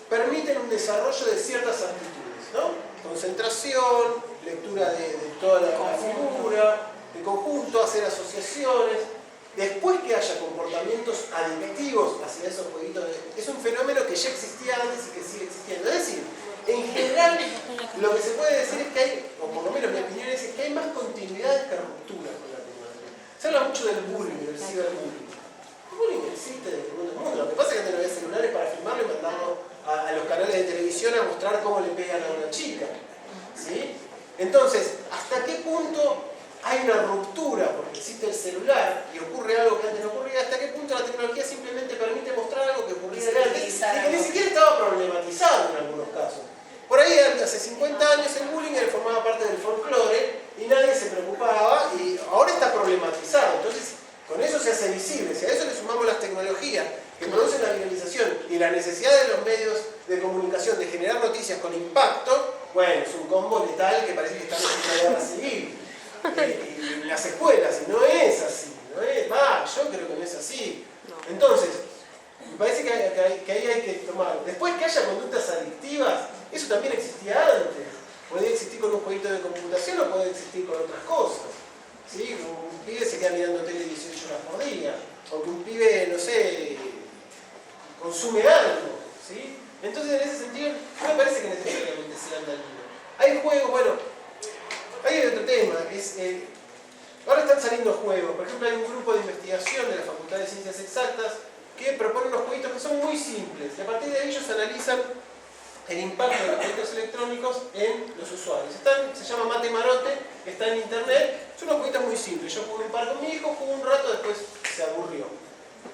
permiten un desarrollo de ciertas aptitudes, ¿no? Concentración, lectura de toda la figura, de conjunto, hacer asociaciones. Después que haya comportamientos adictivos hacia esos jueguitos, es un fenómeno que ya existía antes y que sigue existiendo. Es decir, en general, lo que se puede decir es que hay, o por lo menos mi opinión es que hay más continuidades que rupturas con la tecnología. Se habla mucho del bullying, del ciberbullying. El bullying existe desde el mundo. Lo que pasa es que antes no había celulares para filmarlo y mandarlo a los canales de televisión a mostrar cómo le pegan a una chica. ¿Sí? Entonces, ¿hasta qué punto hay una ruptura porque existe el celular y ocurre algo que antes no ocurría? ¿Hasta qué punto la tecnología simplemente permite mostrar algo que ocurría antes y que ni siquiera estaba problematizado en algunos casos? Por ahí hace 50 años el bullying formaba parte del folclore y nadie se preocupaba, y ahora está problematizado. Entonces, con eso se hace visible. Si a eso le sumamos las tecnologías que producen la viralización y la necesidad de los medios de comunicación de generar noticias con impacto, bueno, es un combo letal que parece que estamos en una guerra civil. En las escuelas, y no es así, yo creo que no es así. Entonces, me parece que ahí hay que tomar. Después que haya conductas adictivas, eso también existía antes. Puede existir con un jueguito de computación o puede existir con otras cosas. ¿Sí? Un pibe se queda mirando tele 18 horas por día, o que un pibe, no sé, consume algo. ¿Sí? Entonces, en ese sentido, no me parece que necesariamente sean dañinos. Hay juegos, bueno. Hay otro tema, ahora están saliendo juegos, por ejemplo hay un grupo de investigación de la Facultad de Ciencias Exactas que propone unos jueguitos que son muy simples y a partir de ellos analizan el impacto de los jueguitos electrónicos en los usuarios. Se llama Mate Marote, está en internet, son unos jueguitos muy simples. Yo jugué un par con mi hijo, jugué un rato, después se aburrió,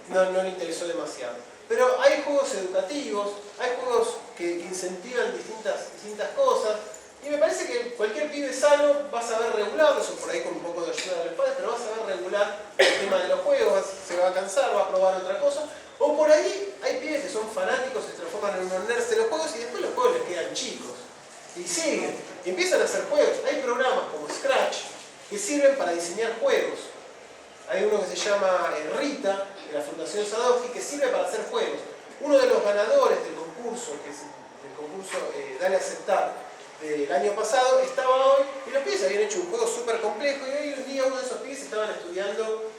no le interesó demasiado. Pero hay juegos educativos, hay juegos que incentivan distintas cosas. Y me parece que cualquier pibe sano va a saber regularlo, eso por ahí con un poco de ayuda de los padres, pero va a saber regular el tema de los juegos, se va a cansar, va a probar otra cosa. O por ahí hay pibes que son fanáticos, se transforman en unos nerds de los juegos y después los juegos les quedan chicos. Y siguen, y empiezan a hacer juegos. Hay programas como Scratch que sirven para diseñar juegos. Hay uno que se llama Rita, de la Fundación Sadowski, que sirve para hacer juegos. Uno de los ganadores del concurso, que es el concurso Dale a Aceptar, del año pasado, estaba hoy, y los pibes habían hecho un juego súper complejo, y hoy en día uno de esos pibes estaban estudiando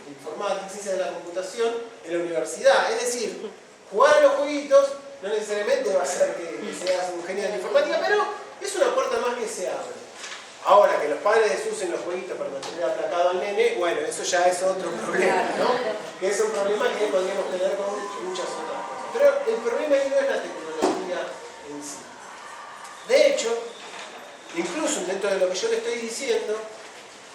informática, ciencias de la computación en la universidad. Es decir, jugar a los jueguitos no necesariamente va a hacer que seas un genio de la informática, pero es una puerta más que se abre. Ahora, que los padres usen los jueguitos para mantener aplacado al nene, bueno, eso ya es otro problema, ¿no? Que es un problema que podríamos tener con muchas otras cosas. Pero el problema ahí no es la tecnología en sí. De hecho, incluso dentro de lo que yo le estoy diciendo,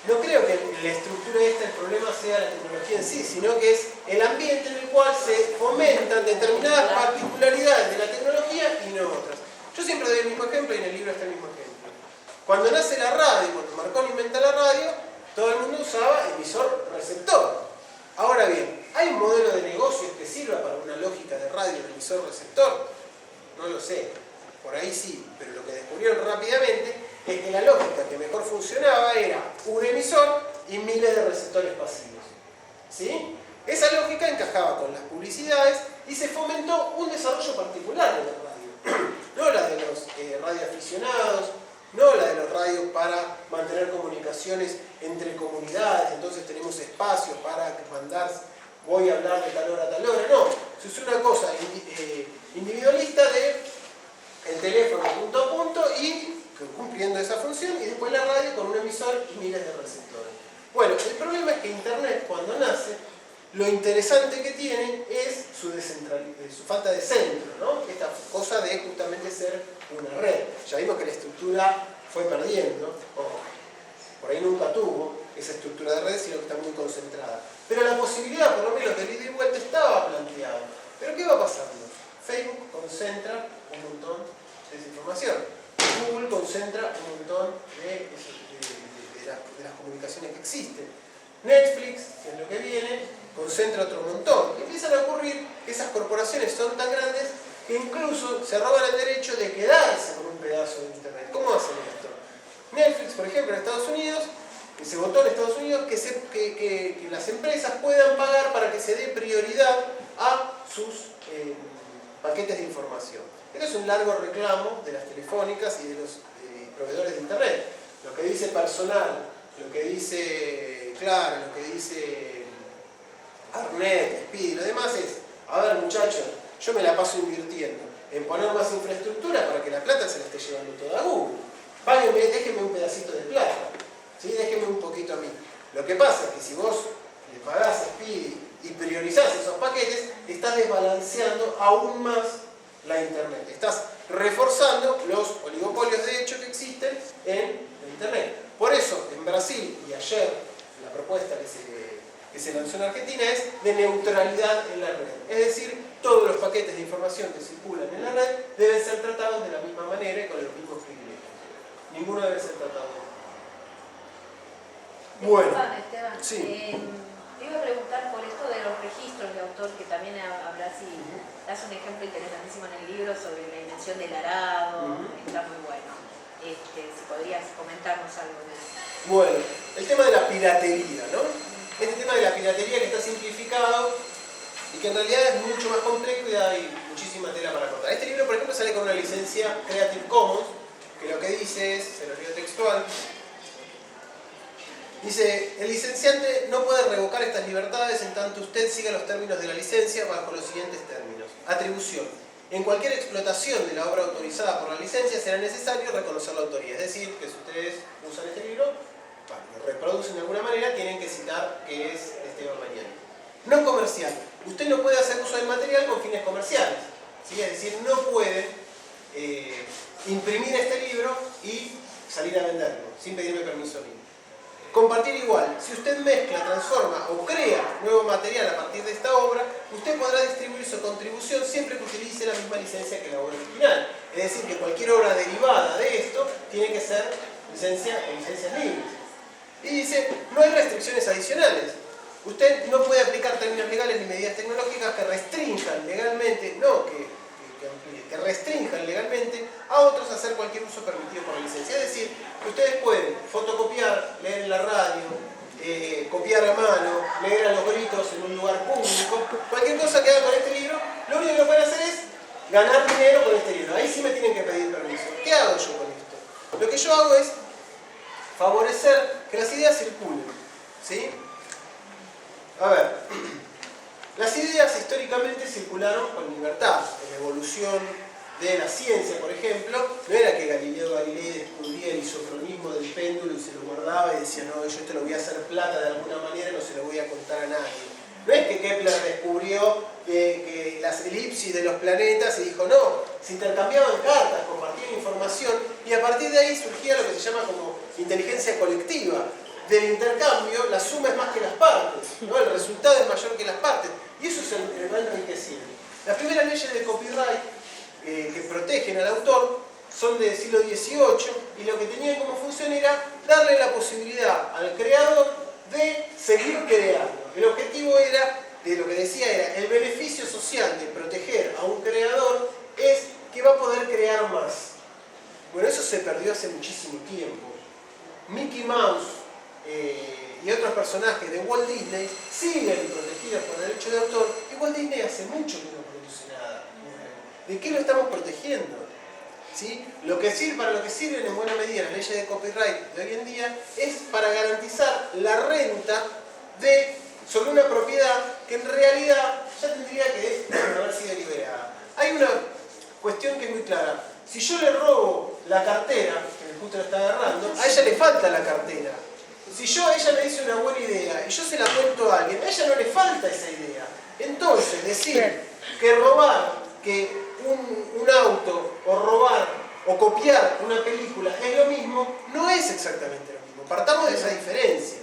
no creo que la estructura esta, el problema sea la tecnología en sí, sino que es el ambiente en el cual se fomentan determinadas particularidades de la tecnología y no otras. Yo siempre doy el mismo ejemplo y en el libro está el mismo ejemplo. Cuando nace la radio, cuando Marconi inventa la radio, todo el mundo usaba emisor-receptor. Ahora bien, ¿hay un modelo de negocios que sirva para una lógica de radio emisor-receptor? No lo sé, por ahí sí, pero lo que descubrieron rápidamente es que la lógica que mejor funcionaba era un emisor y miles de receptores pasivos. ¿Sí? Esa lógica encajaba con las publicidades y se fomentó un desarrollo particular de la radio. No la de los radioaficionados, no la de los radios para mantener comunicaciones entre comunidades, entonces tenemos espacios para mandar, voy a hablar de tal hora a tal hora, no. Se usó una cosa individualista de el teléfono punto a punto y cumpliendo esa función, y después la radio con un emisor y miles de receptores. Bueno, el problema es que Internet, cuando nace, lo interesante que tiene es su falta de centro, ¿no? Esta cosa de justamente ser una red. Ya vimos que la estructura fue perdiendo, o por ahí nunca tuvo esa estructura de red, sino que está muy concentrada. Pero la posibilidad, por lo menos, de ida y vuelta estaba planteada. ¿Pero qué va pasando? Facebook concentra un montón de esa información. Google concentra un montón de las comunicaciones que existen. Netflix, que es lo que viene, concentra otro montón. Y empiezan a ocurrir que esas corporaciones son tan grandes que incluso se roban el derecho de quedarse con un pedazo de Internet. ¿Cómo hacen esto? Netflix, por ejemplo, en Estados Unidos, que se votó en Estados Unidos que las empresas puedan pagar para que se dé prioridad a sus paquetes de información. Esto es un largo reclamo de las telefónicas y de los proveedores de Internet. Lo que dice Personal, lo que dice Claro, lo que dice Arnet, Speedy y lo demás es, a ver muchachos, yo me la paso invirtiendo en poner más infraestructura para que la plata se la esté llevando toda a Google. Páguenme, déjenme un pedacito de plata, ¿sí? Déjenme un poquito a mí. Lo que pasa es que si vos le pagás a Speedy y priorizás esos paquetes, estás desbalanceando aún más la Internet. Estás reforzando los oligopolios de hecho que existen en la Internet. Por eso, en Brasil, y ayer, la propuesta que se lanzó en Argentina es de neutralidad en la red. Es decir, todos los paquetes de información que circulan en la red deben ser tratados de la misma manera y con los mismos privilegios. Ninguno debe ser tratado. Bueno. Esteban, Sí. te iba a preguntar por esto de los registros de autor, que también hablas y das un ejemplo interesantísimo en el libro sobre la dimensión del arado, está muy bueno. Si podrías comentarnos algo de eso. Bueno, el tema de la piratería, ¿no? Este tema de la piratería que está simplificado y que en realidad es mucho más complejo y hay muchísima tela para cortar. Este libro, por ejemplo, sale con una licencia Creative Commons, que lo que dice es, se lo leo textual, dice, el licenciante no puede revocar estas libertades en tanto usted siga los términos de la licencia bajo los siguientes términos. Atribución. En cualquier explotación de la obra autorizada por la licencia será necesario reconocer la autoría. Es decir, que si ustedes usan este libro, lo reproducen de alguna manera, tienen que citar que es Esteban Mañani. No comercial. Usted no puede hacer uso del material con fines comerciales. ¿Sí? Es decir, no puede imprimir este libro y salir a venderlo sin pedirme permiso a mí. Compartir igual. Si usted mezcla, transforma o crea nuevo material a partir de esta obra, usted podrá distribuir su contribución siempre que utilice la misma licencia que la obra original. Es decir, que cualquier obra derivada de esto tiene que ser licencias libres. Y dice, no hay restricciones adicionales. Usted no puede aplicar términos legales ni medidas tecnológicas que restrinjan legalmente, que restrinjan legalmente a otros a hacer cualquier uso permitido por la licencia. Es decir, que ustedes pueden fotocopiar, leer en la radio, copiar a mano, leer a los gritos en un lugar público, cualquier cosa que hagan con este libro, lo único que pueden hacer es ganar dinero con este libro. Ahí sí me tienen que pedir permiso. ¿Qué hago yo con esto? Lo que yo hago es favorecer que las ideas circulen. ¿Sí? A ver, las ideas históricamente circularon con libertad. En la evolución de la ciencia, por ejemplo, no era que Galileo Galilei descubría el isocronismo del péndulo y se lo guardaba y decía, no, yo esto lo voy a hacer plata de alguna manera y no se lo voy a contar a nadie. No es que Kepler descubrió que las elipsis de los planetas y dijo, no, se intercambiaban cartas, compartían información y a partir de ahí surgía lo que se llama como inteligencia colectiva. del intercambio, la suma es más que las partes, ¿no? El resultado es mayor que las partes, y eso es el va enriqueciendo. Las primeras leyes de copyright que protegen al autor son del siglo XVIII, y lo que tenían como función era darle la posibilidad al creador de seguir creando. El objetivo era, de lo que decía era, el beneficio social de proteger a un creador es que va a poder crear más. Bueno, eso se perdió hace muchísimo tiempo. Mickey Mouse y otros personajes de Walt Disney siguen protegidos por derecho de autor, y Walt Disney hace mucho que no produce nada. ¿De qué lo estamos protegiendo? ¿Sí? Para lo que sirven en buena medida las leyes de copyright de hoy en día es para garantizar la renta sobre una propiedad que en realidad ya tendría que haber sido liberada. Hay una cuestión que es muy clara. Si yo le robo la cartera, que justo la está agarrando, a ella le falta la cartera. Si ella me dice una buena idea y yo se la cuento a alguien, a ella no le falta esa idea. Entonces, decir que robar un auto o robar o copiar una película es lo mismo, no es exactamente lo mismo. Partamos de esa diferencia,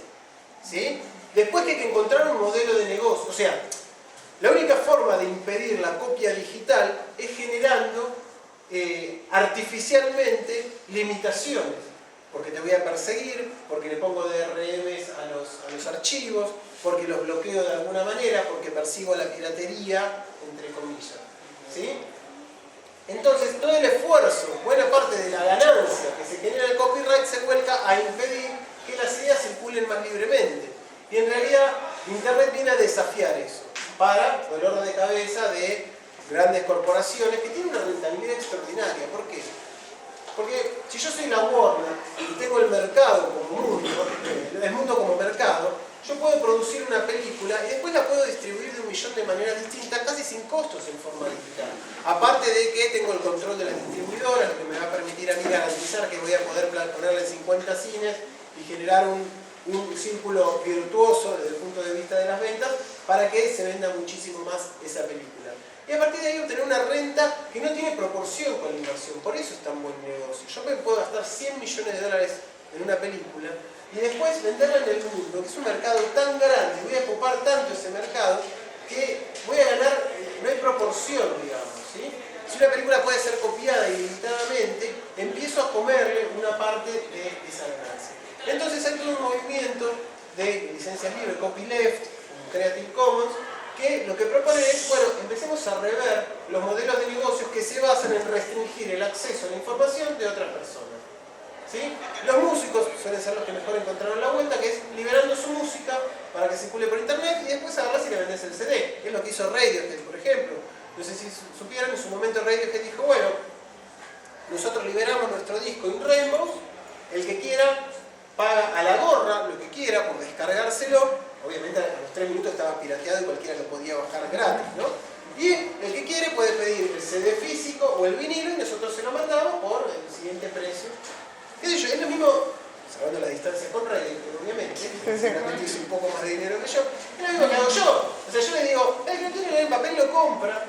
¿sí? Después que hay que encontrar un modelo de negocio. O sea, la única forma de impedir la copia digital es generando artificialmente limitaciones, porque te voy a perseguir, porque le pongo DRMs a los archivos, porque los bloqueo de alguna manera, porque persigo la piratería, entre comillas, ¿sí? Entonces todo el esfuerzo, buena parte de la ganancia que se genera en el copyright se vuelca a impedir que las ideas circulen más libremente, y en realidad Internet viene a desafiar eso para dolor de cabeza de grandes corporaciones que tienen una rentabilidad extraordinaria. ¿Por qué? Porque si yo soy la Warner y tengo el mercado como mundo, el mundo como mercado, yo puedo producir una película y después la puedo distribuir de 1.000.000 de maneras distintas, casi sin costos en forma digital. Aparte de que tengo el control de las distribuidoras, lo que me va a permitir a mí garantizar que voy a poder ponerle 50 cines y generar un círculo virtuoso desde el punto de vista de las ventas para que se venda muchísimo más esa película. Y a partir de ahí obtener una renta que no tiene proporción con la inversión. Por eso es tan buen negocio. Yo me puedo gastar $100 millones en una película y después venderla en el mundo, que es un mercado tan grande, voy a ocupar tanto ese mercado que voy a ganar, no hay proporción, digamos, ¿sí? Si una película puede ser copiada ilimitadamente, empiezo a comerle una parte de esa ganancia. Entonces hay todo un movimiento de licencias libres, copyleft, Creative Commons, que lo que propone es, bueno, empecemos a rever los modelos de negocios que se basan en restringir el acceso a la información de otras personas, ¿sí? Los músicos suelen ser los que mejor encontraron la vuelta, que es liberando su música para que circule por internet y después agarras y le vendes el CD. Es lo que hizo Radiohead, por ejemplo. No sé si supieron, en su momento Radiohead dijo, bueno, nosotros liberamos nuestro disco en Rainbows, el que quiera paga a la gorra lo que quiera por descargárselo. Obviamente a los 3 minutos estaba pirateado y cualquiera lo podía bajar gratis, ¿no? Y el que quiere puede pedir el CD físico o el vinilo y nosotros se lo mandamos por el siguiente precio. ¿Qué sé yo? Es lo mismo, salvando la distancia con Radiohead, obviamente, seguramente hizo un poco más de dinero que yo, es lo mismo que hago yo. O sea, yo le digo, el que quiere leer el papel lo compra,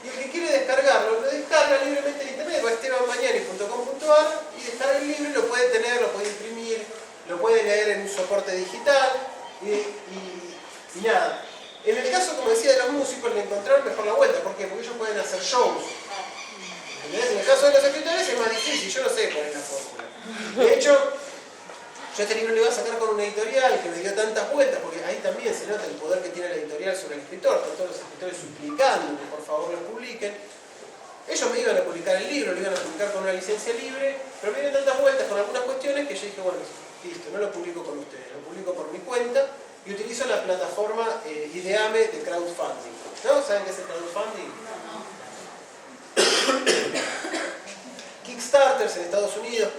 y el que quiere descargarlo, lo descarga libremente en internet, va a estebanmañani.com.ar y descarga el libro y lo puede tener, lo puede imprimir, lo puede leer en un soporte digital. Y nada, en el caso, como decía, de los músicos, le encontraron mejor la vuelta. ¿Por qué? Porque ellos pueden hacer shows. ¿Entendés? En el caso de los escritores es más difícil, yo no sé cuál es la fórmula. De hecho, yo este libro lo iba a sacar con una editorial que me dio tantas vueltas, porque ahí también se nota el poder que tiene la editorial sobre el escritor, con todos los escritores suplicando que por favor lo publiquen. Ellos me iban a publicar el libro, lo iban a publicar con una licencia libre, pero me dieron tantas vueltas con algunas cuestiones que yo dije, bueno, listo, no lo publico con ustedes, lo publico por mi cuenta y utilizo la plataforma Ideame de crowdfunding. ¿No? ¿Saben qué es el crowdfunding? Kickstarters en Estados Unidos,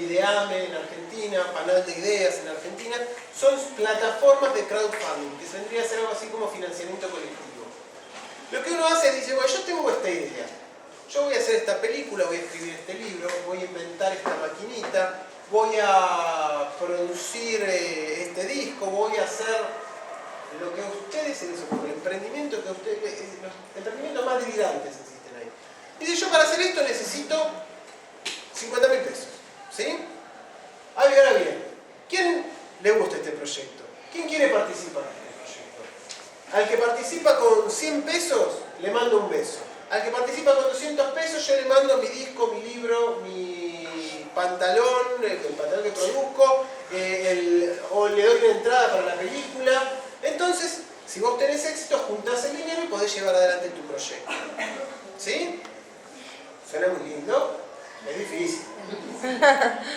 Ideame en Argentina, Panal de Ideas en Argentina, son plataformas de crowdfunding, que vendría a ser algo así como financiamiento colectivo. Lo que uno hace es dice, bueno, yo tengo esta idea, yo voy a hacer esta película, voy a escribir este libro, voy a inventar esta maquinita, voy a producir este disco, voy a hacer lo que a ustedes se les ocurre, el emprendimiento que ustedes, los emprendimientos más delirantes existen ahí. Y dice, yo para hacer esto necesito 50.000 pesos, ¿sí? Ahora bien, ¿quién le gusta este proyecto. ¿Quién quiere participar en este proyecto? Al que participa con 100 pesos, le mando un beso. Al que participa con 200 pesos, yo le mando mi disco, mi libro, mi pantalón, el pantalón que produzco, o le doy una entrada para la película. Entonces, si vos tenés éxito, juntás el dinero y podés llevar adelante tu proyecto. ¿Sí? ¿Suena muy lindo? Es difícil.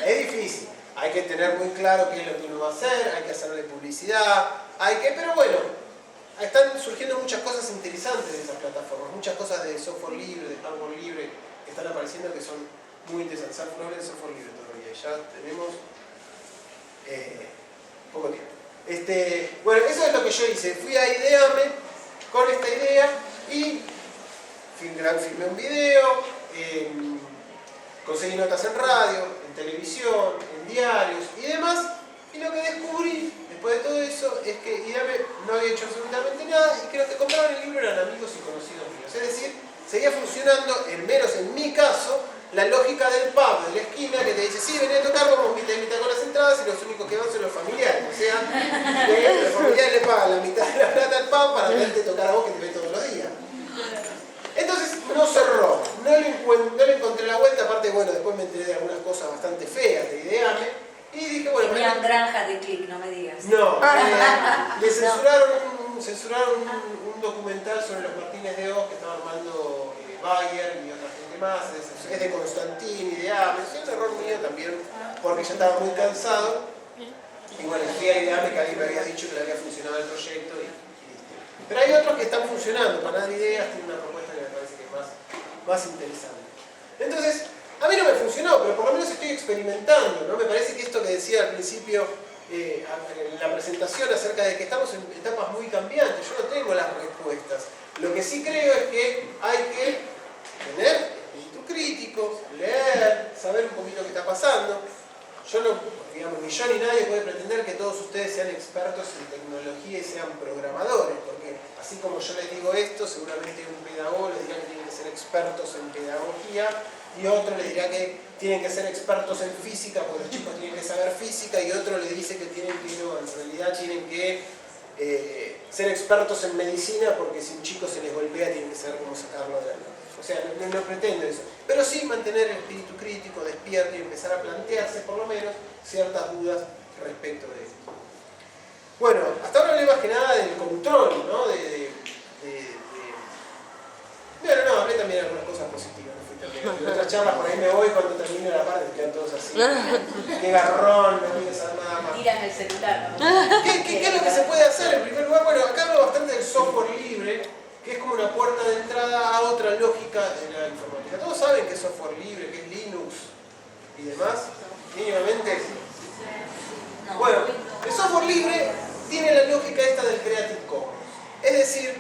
Es difícil. Hay que tener muy claro qué es lo que uno va a hacer, hay que hacerle publicidad, pero bueno, están surgiendo muchas cosas interesantes de esas plataformas, muchas cosas de software libre, de hardware libre, que están apareciendo que son muy interesantes. No hablo de software libre todavía, ya tenemos poco tiempo. Bueno, eso es lo que yo hice. Fui a Ideame con esta idea y filmé un video, conseguí notas en radio, en televisión, en diarios y demás. Y lo que descubrí después de todo eso es que Ideame no había hecho absolutamente nada y que los que compraban el libro eran amigos y conocidos míos. Es decir, seguía funcionando, al menos en mi caso, la lógica del pub de la esquina que te dice, sí, vení a tocar, vamos mitad y mitad con las entradas y los únicos que van son los familiares. O sea, los familiares le pagan la mitad de la plata al pub para verte tocar a vos que te ves todos los días. Entonces no cerró, no le encontré la vuelta, aparte, bueno, después me enteré de algunas cosas bastante feas de Ideame y dije, bueno... Tenían granjas de clic, no me digas. No, le censuraron un documental sobre los Martínez de Oz que estaba armando Bayer y otra gente más, es de Constantini, Ideame, es un error mío también, porque ya estaba muy cansado y bueno, fui a Ideame que alguien me había dicho que le había funcionado el proyecto y listo. Pero hay otros que están funcionando, para dar ideas, tiene una propuesta que me parece que es más interesante. Entonces, a mí no me funcionó, pero por lo menos estoy experimentando, ¿no? Me parece que esto que decía al principio en la presentación acerca de que estamos en etapas muy cambiantes, yo no tengo las respuestas. Lo que sí creo es que hay que tener espíritu crítico, leer, saber un poquito qué está pasando. Yo no, digamos, ni yo ni nadie puede pretender que todos ustedes sean expertos en tecnología y sean programadores, porque así como yo les digo esto, seguramente un pedagogo les dirá que tienen que ser expertos en pedagogía y otro les dirá que tienen que ser expertos en física porque los chicos tienen que saber física y otro les dice que tienen que, no, en realidad tienen que ser expertos en medicina porque si un chico se les golpea tienen que saber cómo sacarlo adelante. O sea, no pretendo eso. Pero sí mantener el espíritu crítico despierto y empezar a plantearse por lo menos ciertas dudas respecto de esto. Bueno, hasta ahora hablé más que nada del control, ¿no? Bueno, no, hablé también de algunas cosas positivas. En otras charlas por ahí me voy cuando termine la parte quedan todos así. Qué garrón, no quiero saber nada más. Tiran el celular, ¿no? ¿Qué es lo que se puede hacer en primer lugar? Bueno, acá hablo bastante del software libre, que es como una puerta de entrada a otra lógica de la informática. Todos saben que es software libre, que es Linux y demás, mínimamente. Bueno, el software libre tiene la lógica esta del Creative Commons. Es decir,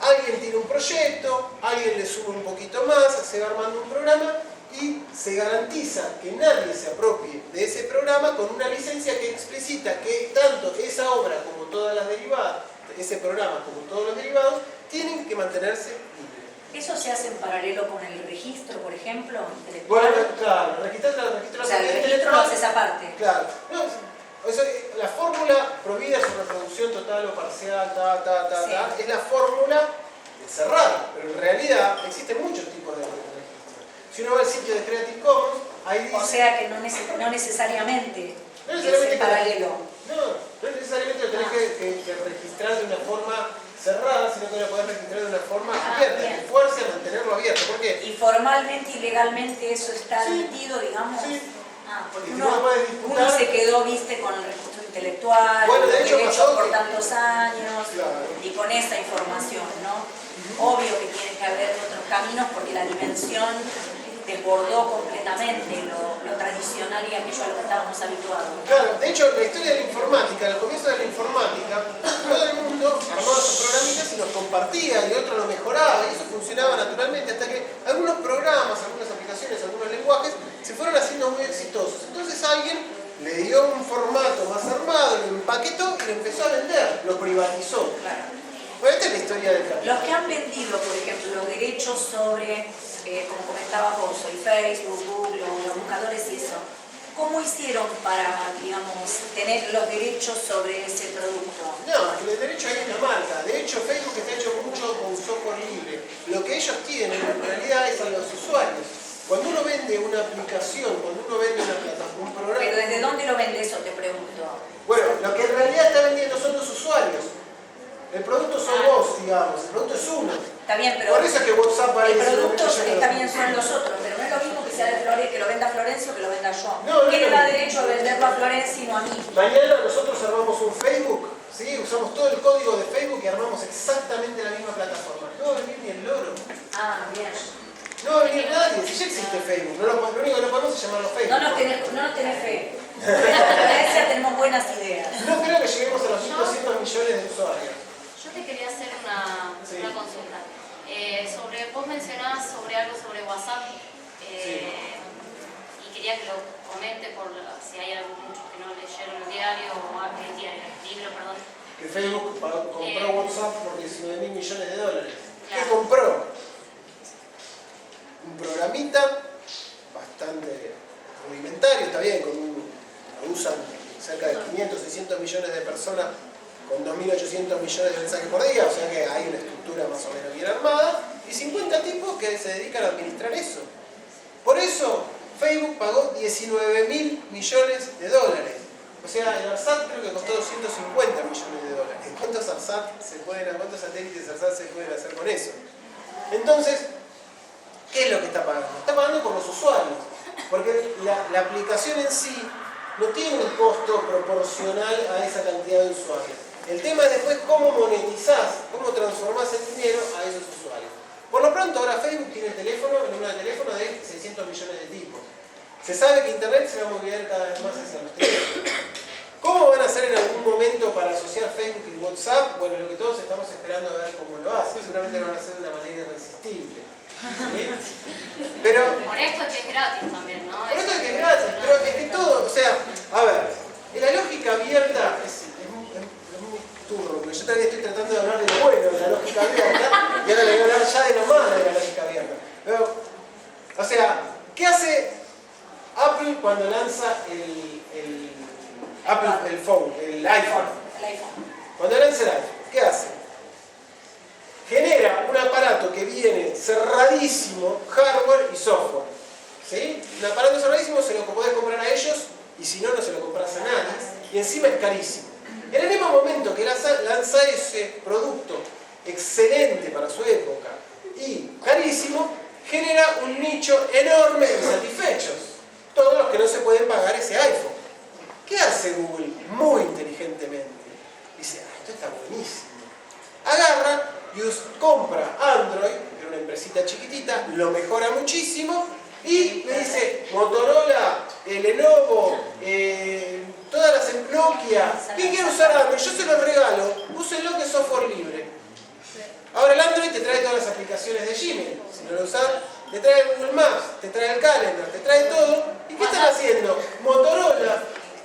alguien tiene un proyecto, alguien le sube un poquito más, se va armando un programa y se garantiza que nadie se apropie de ese programa con una licencia que explicita que tanto esa obra como todas las derivadas, ese programa como todos los derivados, tienen que mantenerse libres. ¿Eso se hace en paralelo con el registro, por ejemplo? Bueno, claro, registrar la o sea, el registro lo hace esa parte. Claro. No, o sea, la fórmula prohibida su reproducción total o parcial, sí, es la fórmula cerrada, pero en realidad existen muchos tipos de registros. Si uno va al sitio de Creative Commons, ahí dice... O sea que no necesariamente es en paralelo. No necesariamente lo tenés que registrar de una forma cerrada, sino que lo podés registrar de una forma abierta, que fuerce a mantenerlo abierto. ¿Por qué? Y formalmente y legalmente eso está admitido, digamos. Sí. Porque uno se quedó, viste, con el registro intelectual, bueno, de hecho, derecho por tantos años, claro, y con esa información, ¿no? Obvio que tiene que haber otros caminos porque la dimensión desbordó completamente lo tradicional y aquello a lo que estábamos habituados. Claro, de hecho, la historia de la informática, al comienzo de la informática, todo el mundo armaba sus programitas y los compartía y otro lo mejoraba y eso funcionaba naturalmente hasta que algunos programas, algunas aplicaciones, algunos lenguajes se fueron haciendo muy exitosos. Entonces alguien le dio un formato más armado, lo empaquetó y lo empezó a vender, lo privatizó. Claro. Bueno, esta es la historia del capital. Los que han vendido, por ejemplo, los derechos sobre, como comentabas vos, el Facebook, Google, los buscadores y eso, ¿Cómo hicieron para, digamos, tener los derechos sobre ese producto? No, que el derecho hay una marca. De hecho, Facebook está hecho mucho con software libre. Lo que ellos tienen en realidad es a los usuarios. Cuando uno vende una aplicación, cuando uno vende una plataforma, un programa... ¿Pero desde dónde lo vende eso, te pregunto? Bueno, lo que en realidad está vendiendo son los usuarios. El producto son vos, digamos. El producto es uno. Está bien, pero Por eso es que WhatsApp el parece... producto también son los otros, pero no es lo mismo que sea de Florencio, que lo venda Florencio, que lo venda yo. No, ¿Quién no, le da no. derecho a venderlo a Florencio y no a mí? Mañana nosotros armamos un Facebook, ¿sí? Usamos todo el código de Facebook y armamos exactamente la misma plataforma. No va a venir ni el loro. Ah, bien. No va a venir nadie. Si ya existe Facebook. Lo único que no podemos es llamarlo Facebook. No nos tenés fe. En Florencia tenemos buenas ideas. No creo que lleguemos a los 1.200 millones de usuarios. Yo te quería hacer una consulta. Vos mencionabas sobre algo sobre WhatsApp y quería que lo comente si hay muchos que no leyeron el diario o el libro, perdón. Que Facebook compró WhatsApp por 19.000 millones de dólares. Claro. ¿Qué compró? Un programita bastante rudimentario, está bien, lo usan cerca de 500, 600 millones de personas con 2.800 millones de mensajes por día, o sea que hay una estructura más o menos bien armada, y 50 tipos que se dedican a administrar eso. Por eso Facebook pagó 19.000 millones de dólares. O sea, el ARSAT creo que costó 250 millones de dólares. ¿Cuántos satélites ARSAT se pueden hacer con eso? Entonces, ¿qué es lo que está pagando? Está pagando por los usuarios, porque la aplicación en sí no tiene un costo proporcional a esa cantidad de usuarios. El tema es después cómo monetizás, cómo transformás el dinero a esos usuarios. Por lo pronto ahora Facebook tiene el número de teléfono de 600 millones de tipos. Se sabe que Internet se va a mover cada vez más hacia los teléfonos. ¿Cómo van a hacer en algún momento para asociar Facebook y WhatsApp? Bueno, lo que todos estamos esperando a ver cómo lo hacen. Seguramente lo van a hacer de una manera irresistible. ¿Sí? Pero Por esto es que es gratis también, ¿no? por esto es que es gratis, pero es que todo, o sea, a ver, la lógica abierta es muy turro, porque yo todavía estoy tratando de hablar de lo bueno de la lógica abierta, y ahora le voy a hablar ya de lo malo de la lógica abierta. Pero, o sea, ¿qué hace Apple cuando lanza el phone, el iPhone? El iPhone. Cuando lanza el iPhone, ¿qué hace? Genera un aparato que viene cerradísimo, hardware y software. ¿Sí? Un aparato cerradísimo se lo podés comprar a ellos y si no, no se lo compras a nadie. Y encima es carísimo. En el mismo momento que lanza ese producto excelente para su época y carísimo, genera un nicho enorme de insatisfechos. Todos los que no se pueden pagar ese iPhone. ¿Qué hace Google? Muy inteligentemente. Dice, esto está buenísimo. Agarra y compra Android, que era una empresita chiquitita, lo mejora muchísimo y le dice, Motorola, Lenovo, todas las Nokia, ¿quién quiere usar Android? Yo se los regalo, úsenlo que es software libre. Ahora el Android te trae todas las aplicaciones de Gmail, si no lo usas, te trae Google Maps, te trae el Calendar, te trae todo. ¿Y qué están haciendo? Motorola,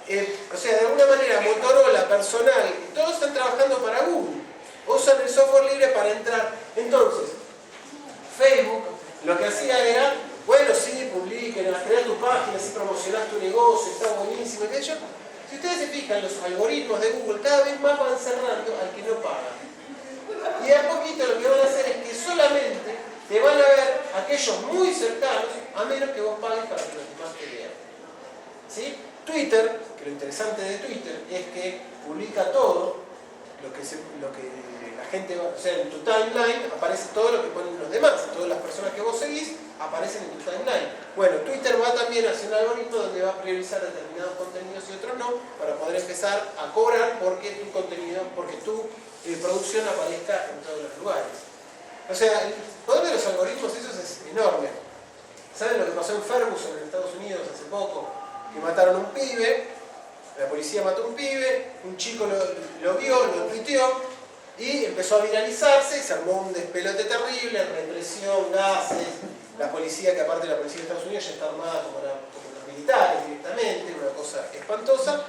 o sea, de alguna manera Motorola, personal, todos están trabajando para Google. Usan el software libre para entrar. Entonces, Facebook lo que hacía era, bueno, sí, publiquen, crear tu página, así promocionás tu negocio, está buenísimo. De hecho, si ustedes se fijan, los algoritmos de Google cada vez más van cerrando al que no paga. Y a poquito lo que van a hacer es que solamente te van a ver aquellos muy cercanos, a menos que vos pagues para que los demás te vean. ¿Sí? Twitter, que lo interesante de Twitter es que publica todo lo que la gente va, o sea, en tu timeline aparece todo lo que ponen los demás, todas las personas que vos seguís aparecen en tu timeline. Bueno, Twitter va también a hacer un algoritmo donde va a priorizar determinados contenidos y otros no, para poder empezar a cobrar porque tu contenido, porque tu producción aparezca en todos los lugares. O sea, el poder de los algoritmos esos es enorme. ¿Saben lo que pasó en Ferguson, en Estados Unidos, hace poco? Que mataron a un pibe, la policía mató a un pibe, un chico lo vio, lo tuiteó y empezó a viralizarse y se armó un despelote terrible, represión, gases, la policía, que aparte la policía de Estados Unidos ya está armada como los militares directamente, una cosa espantosa.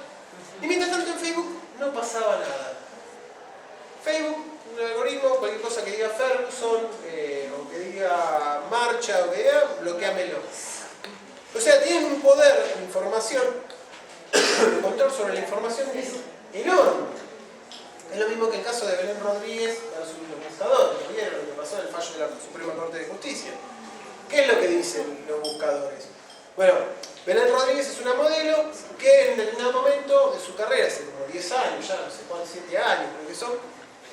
Y mientras tanto en Facebook no pasaba nada. Facebook, un algoritmo, cualquier cosa que diga Ferguson, o que diga marcha, o que diga, bloqueamelo. O O sea, tienen un poder de información, de control sobre la información que es enorme. Es lo mismo que el caso de Belén Rodríguez versus los buscadores. ¿Vieron lo que pasó en el fallo de la Suprema Corte de Justicia? ¿Qué es lo que dicen los buscadores? Bueno, Belén Rodríguez es una modelo que en determinado momento de su carrera, hace como 10 años, ya no sé cuántos, 7 años creo que son,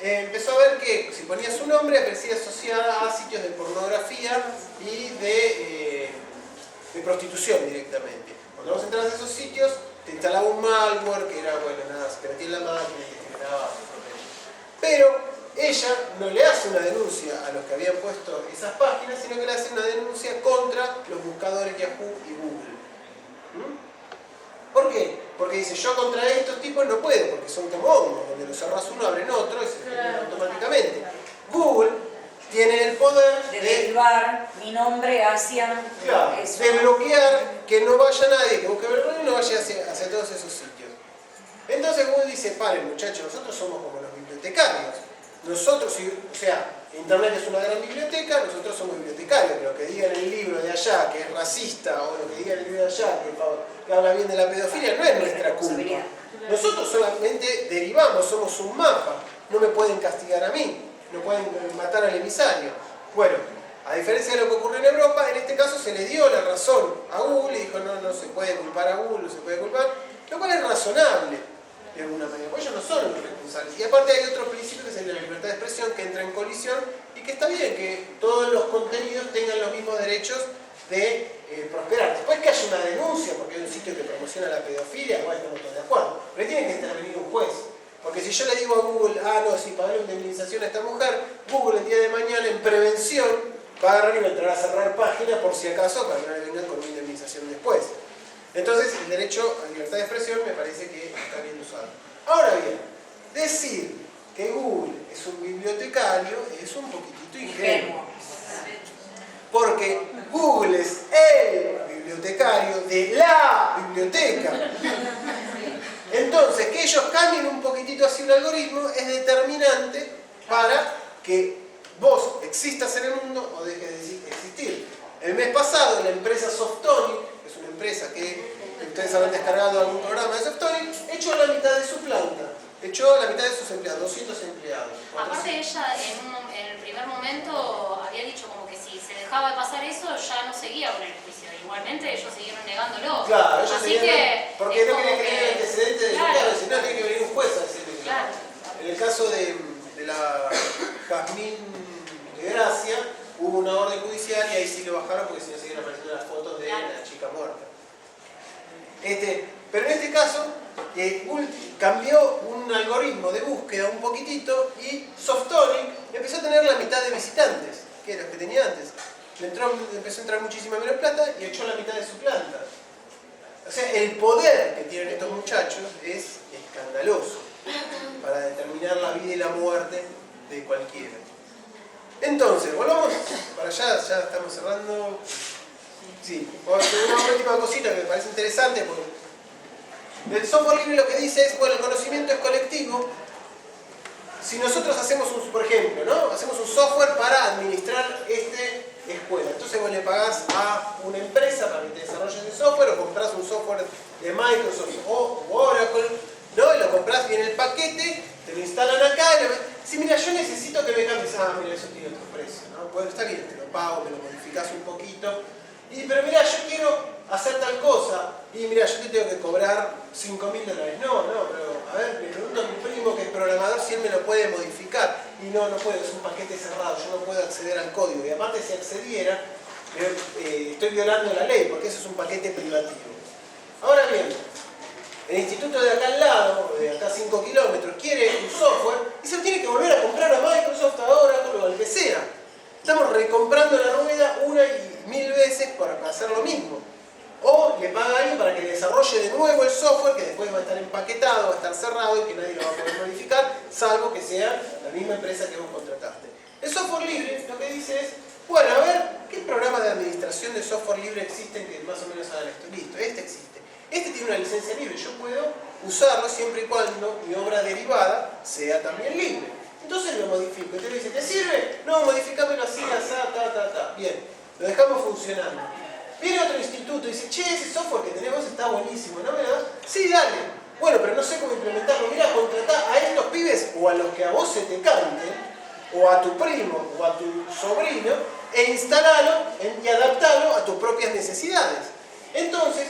empezó a ver que si ponía su nombre aparecía asociada a sitios de pornografía y de prostitución directamente. Cuando vos entrabas a esos sitios, te instalaba un malware que era, bueno, nada, se te metía en la máquina y te generaba problemas. Pero ella no le hace una denuncia a los que habían puesto esas páginas, sino que le hace una denuncia contra los buscadores Yahoo y Google. ¿Por qué? Porque dice, yo contra estos tipos no puedo, porque son como hongos, donde los cerrás uno, abren otro y se generan automáticamente. Google tiene el poder de derivar mi nombre hacia... Claro, eso. de bloquear que no vaya nadie, que busque verlo y no vaya hacia todos esos sitios. Entonces Google dice, paren muchachos, nosotros somos como los bibliotecarios. Nosotros, o sea, Internet es una gran biblioteca, nosotros somos bibliotecarios, pero lo que diga en el libro de allá que es racista o lo que diga en el libro de allá que habla bien de la pedofilia no es nuestra culpa. Nosotros solamente derivamos, somos un mapa, no me pueden castigar a mí, no pueden matar al emisario. Bueno, a diferencia de lo que ocurrió en Europa, en este caso se le dio la razón a Google y dijo no se puede culpar a Google, no se puede culpar, lo cual es razonable de alguna manera, porque ellos no son los responsables. Y aparte hay otro principio que es el de la libertad de expresión que entra en colisión y que está bien que todos los contenidos tengan los mismos derechos de prosperar. Después que haya una denuncia porque hay un sitio que promociona la pedofilia, igual estamos todos de acuerdo, pero tiene que intervenir un juez. Porque si yo le digo a Google, no, si pagarle una indemnización a esta mujer, Google el día de mañana en prevención va a agarrar y va a entrar a cerrar páginas por si acaso para que no le vengan con una indemnización después. Entonces, el derecho a libertad de expresión me parece que está bien usado. Ahora bien, decir que Google es un bibliotecario es un poquitito ingenuo. Porque Google es el bibliotecario de la biblioteca. Entonces, que ellos cambien un poquitito así un algoritmo es determinante para que vos existas en el mundo o dejes de existir. El mes pasado, la empresa Softonic, que es una empresa que ustedes habrán descargado algún programa de Softonic, echó la mitad de su planta, echó la mitad de sus empleados, 200 empleados. Aparte ella en el primer momento había dicho como que si se dejaba de pasar eso ya no seguía con el juicio. Igualmente ellos siguieron negándolo. Claro, ellos así que porque no querían que haya el antecedente de claro, si no tiene que venir un juez a decirle que claro. En el caso de la Jazmín de Gracia, hubo una orden judicial y ahí sí lo bajaron porque si no seguían apareciendo las fotos de la chica muerta. Pero en este caso, Google cambió un algoritmo de búsqueda un poquitito y Softonic empezó a tener la mitad de visitantes que los que tenía antes. Empezó a entrar muchísima menos plata y echó la mitad de su planta. O sea, el poder que tienen estos muchachos es escandaloso para determinar la vida y la muerte de cualquiera. Entonces, volvamos para allá, ya estamos cerrando. Sí, una última cosita que me parece interesante, porque el software libre lo que dice es, bueno, el conocimiento es colectivo. Si nosotros hacemos por ejemplo, ¿no? Hacemos un software para administrar escuela, entonces vos le pagás a una empresa para que te desarrolle ese software, o comprás un software de Microsoft o Oracle, ¿no? Y lo comprás, viene el paquete, te lo instalan acá, si mira, yo necesito que me cambies, mira, eso tiene otro precio, ¿no? Bueno, está bien, te lo pago, me lo modificás un poquito, pero mira, yo quiero hacer tal cosa, y mira, yo te tengo que cobrar $5.000. No, pero a ver, le pregunto a mi primo que es programador si él me lo puede modificar, y no puedo, es un paquete cerrado, yo no puedo acceder al código, y aparte si accediera, estoy violando la ley, porque eso es un paquete privativo. Ahora bien, el instituto de acá al lado, de acá a 5 kilómetros, quiere un software y se lo tiene que volver a comprar a Microsoft ahora o al que sea. Estamos recomprando la rueda 1 y 1000 veces para hacer lo mismo. O le paga a alguien para que desarrolle de nuevo el software que después va a estar empaquetado, va a estar cerrado y que nadie lo va a poder modificar, salvo que sea la misma empresa que vos contrataste. El software libre lo que dice es, bueno, a ver, ¿qué programas de administración de software libre existen que más o menos hagan esto? Listo, este existe. Este tiene una licencia libre, yo puedo usarlo siempre y cuando mi obra derivada sea también libre. Entonces lo modifico. Y te dice, ¿te sirve? No, modificámelo así, así, Bien, lo dejamos funcionando. Viene otro instituto y dice, che, ese software que tenés vos está buenísimo, ¿no me lo das? Sí, dale. Bueno, pero no sé cómo implementarlo. Mira, contratá a estos pibes o a los que a vos se te cante, o a tu primo, o a tu sobrino, e instalalo y adaptalo a tus propias necesidades. Entonces,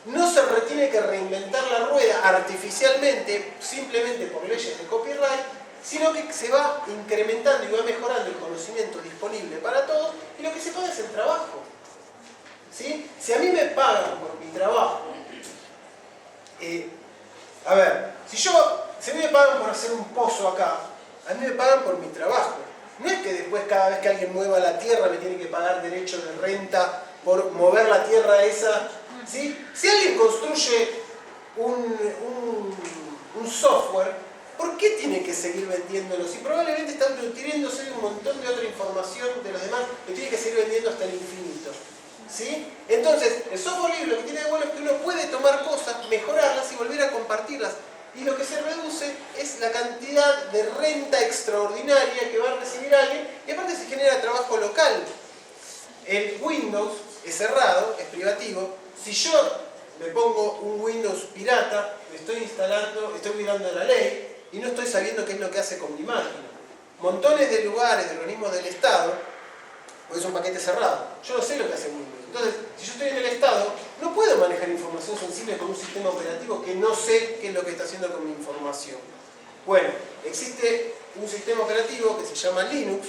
no se tiene que reinventar la rueda artificialmente, simplemente por leyes de copyright, sino que se va incrementando y va mejorando el conocimiento disponible para todos, y lo que se paga es el trabajo. ¿Sí? Si a mí me pagan por mi trabajo, a ver, si a mí me pagan por hacer un pozo acá, a mí me pagan por mi trabajo. No es que después cada vez que alguien mueva la tierra me tiene que pagar derecho de renta por mover la tierra esa. ¿Sí? Si alguien construye un software, ¿por qué tiene que seguir vendiéndolo? Si probablemente está nutriéndose de un montón de otra información de los demás, lo tiene que seguir vendiendo hasta el infinito. ¿Sí? Entonces, el software libre lo que tiene de bueno es que uno puede tomar cosas, mejorarlas y volver a compartirlas. Y lo que se reduce es la cantidad de renta extraordinaria que va a recibir alguien, y aparte se genera trabajo local. El Windows es cerrado, es privativo. Si yo me pongo un Windows pirata, me estoy instalando, estoy cuidando la ley y no estoy sabiendo qué es lo que hace con mi máquina. Montones de lugares, de organismos del Estado, porque es un paquete cerrado. Yo no sé lo que hace Windows. Entonces, si yo estoy en el Estado, no puedo manejar información sensible con un sistema operativo que no sé qué es lo que está haciendo con mi información. Bueno, existe un sistema operativo que se llama Linux,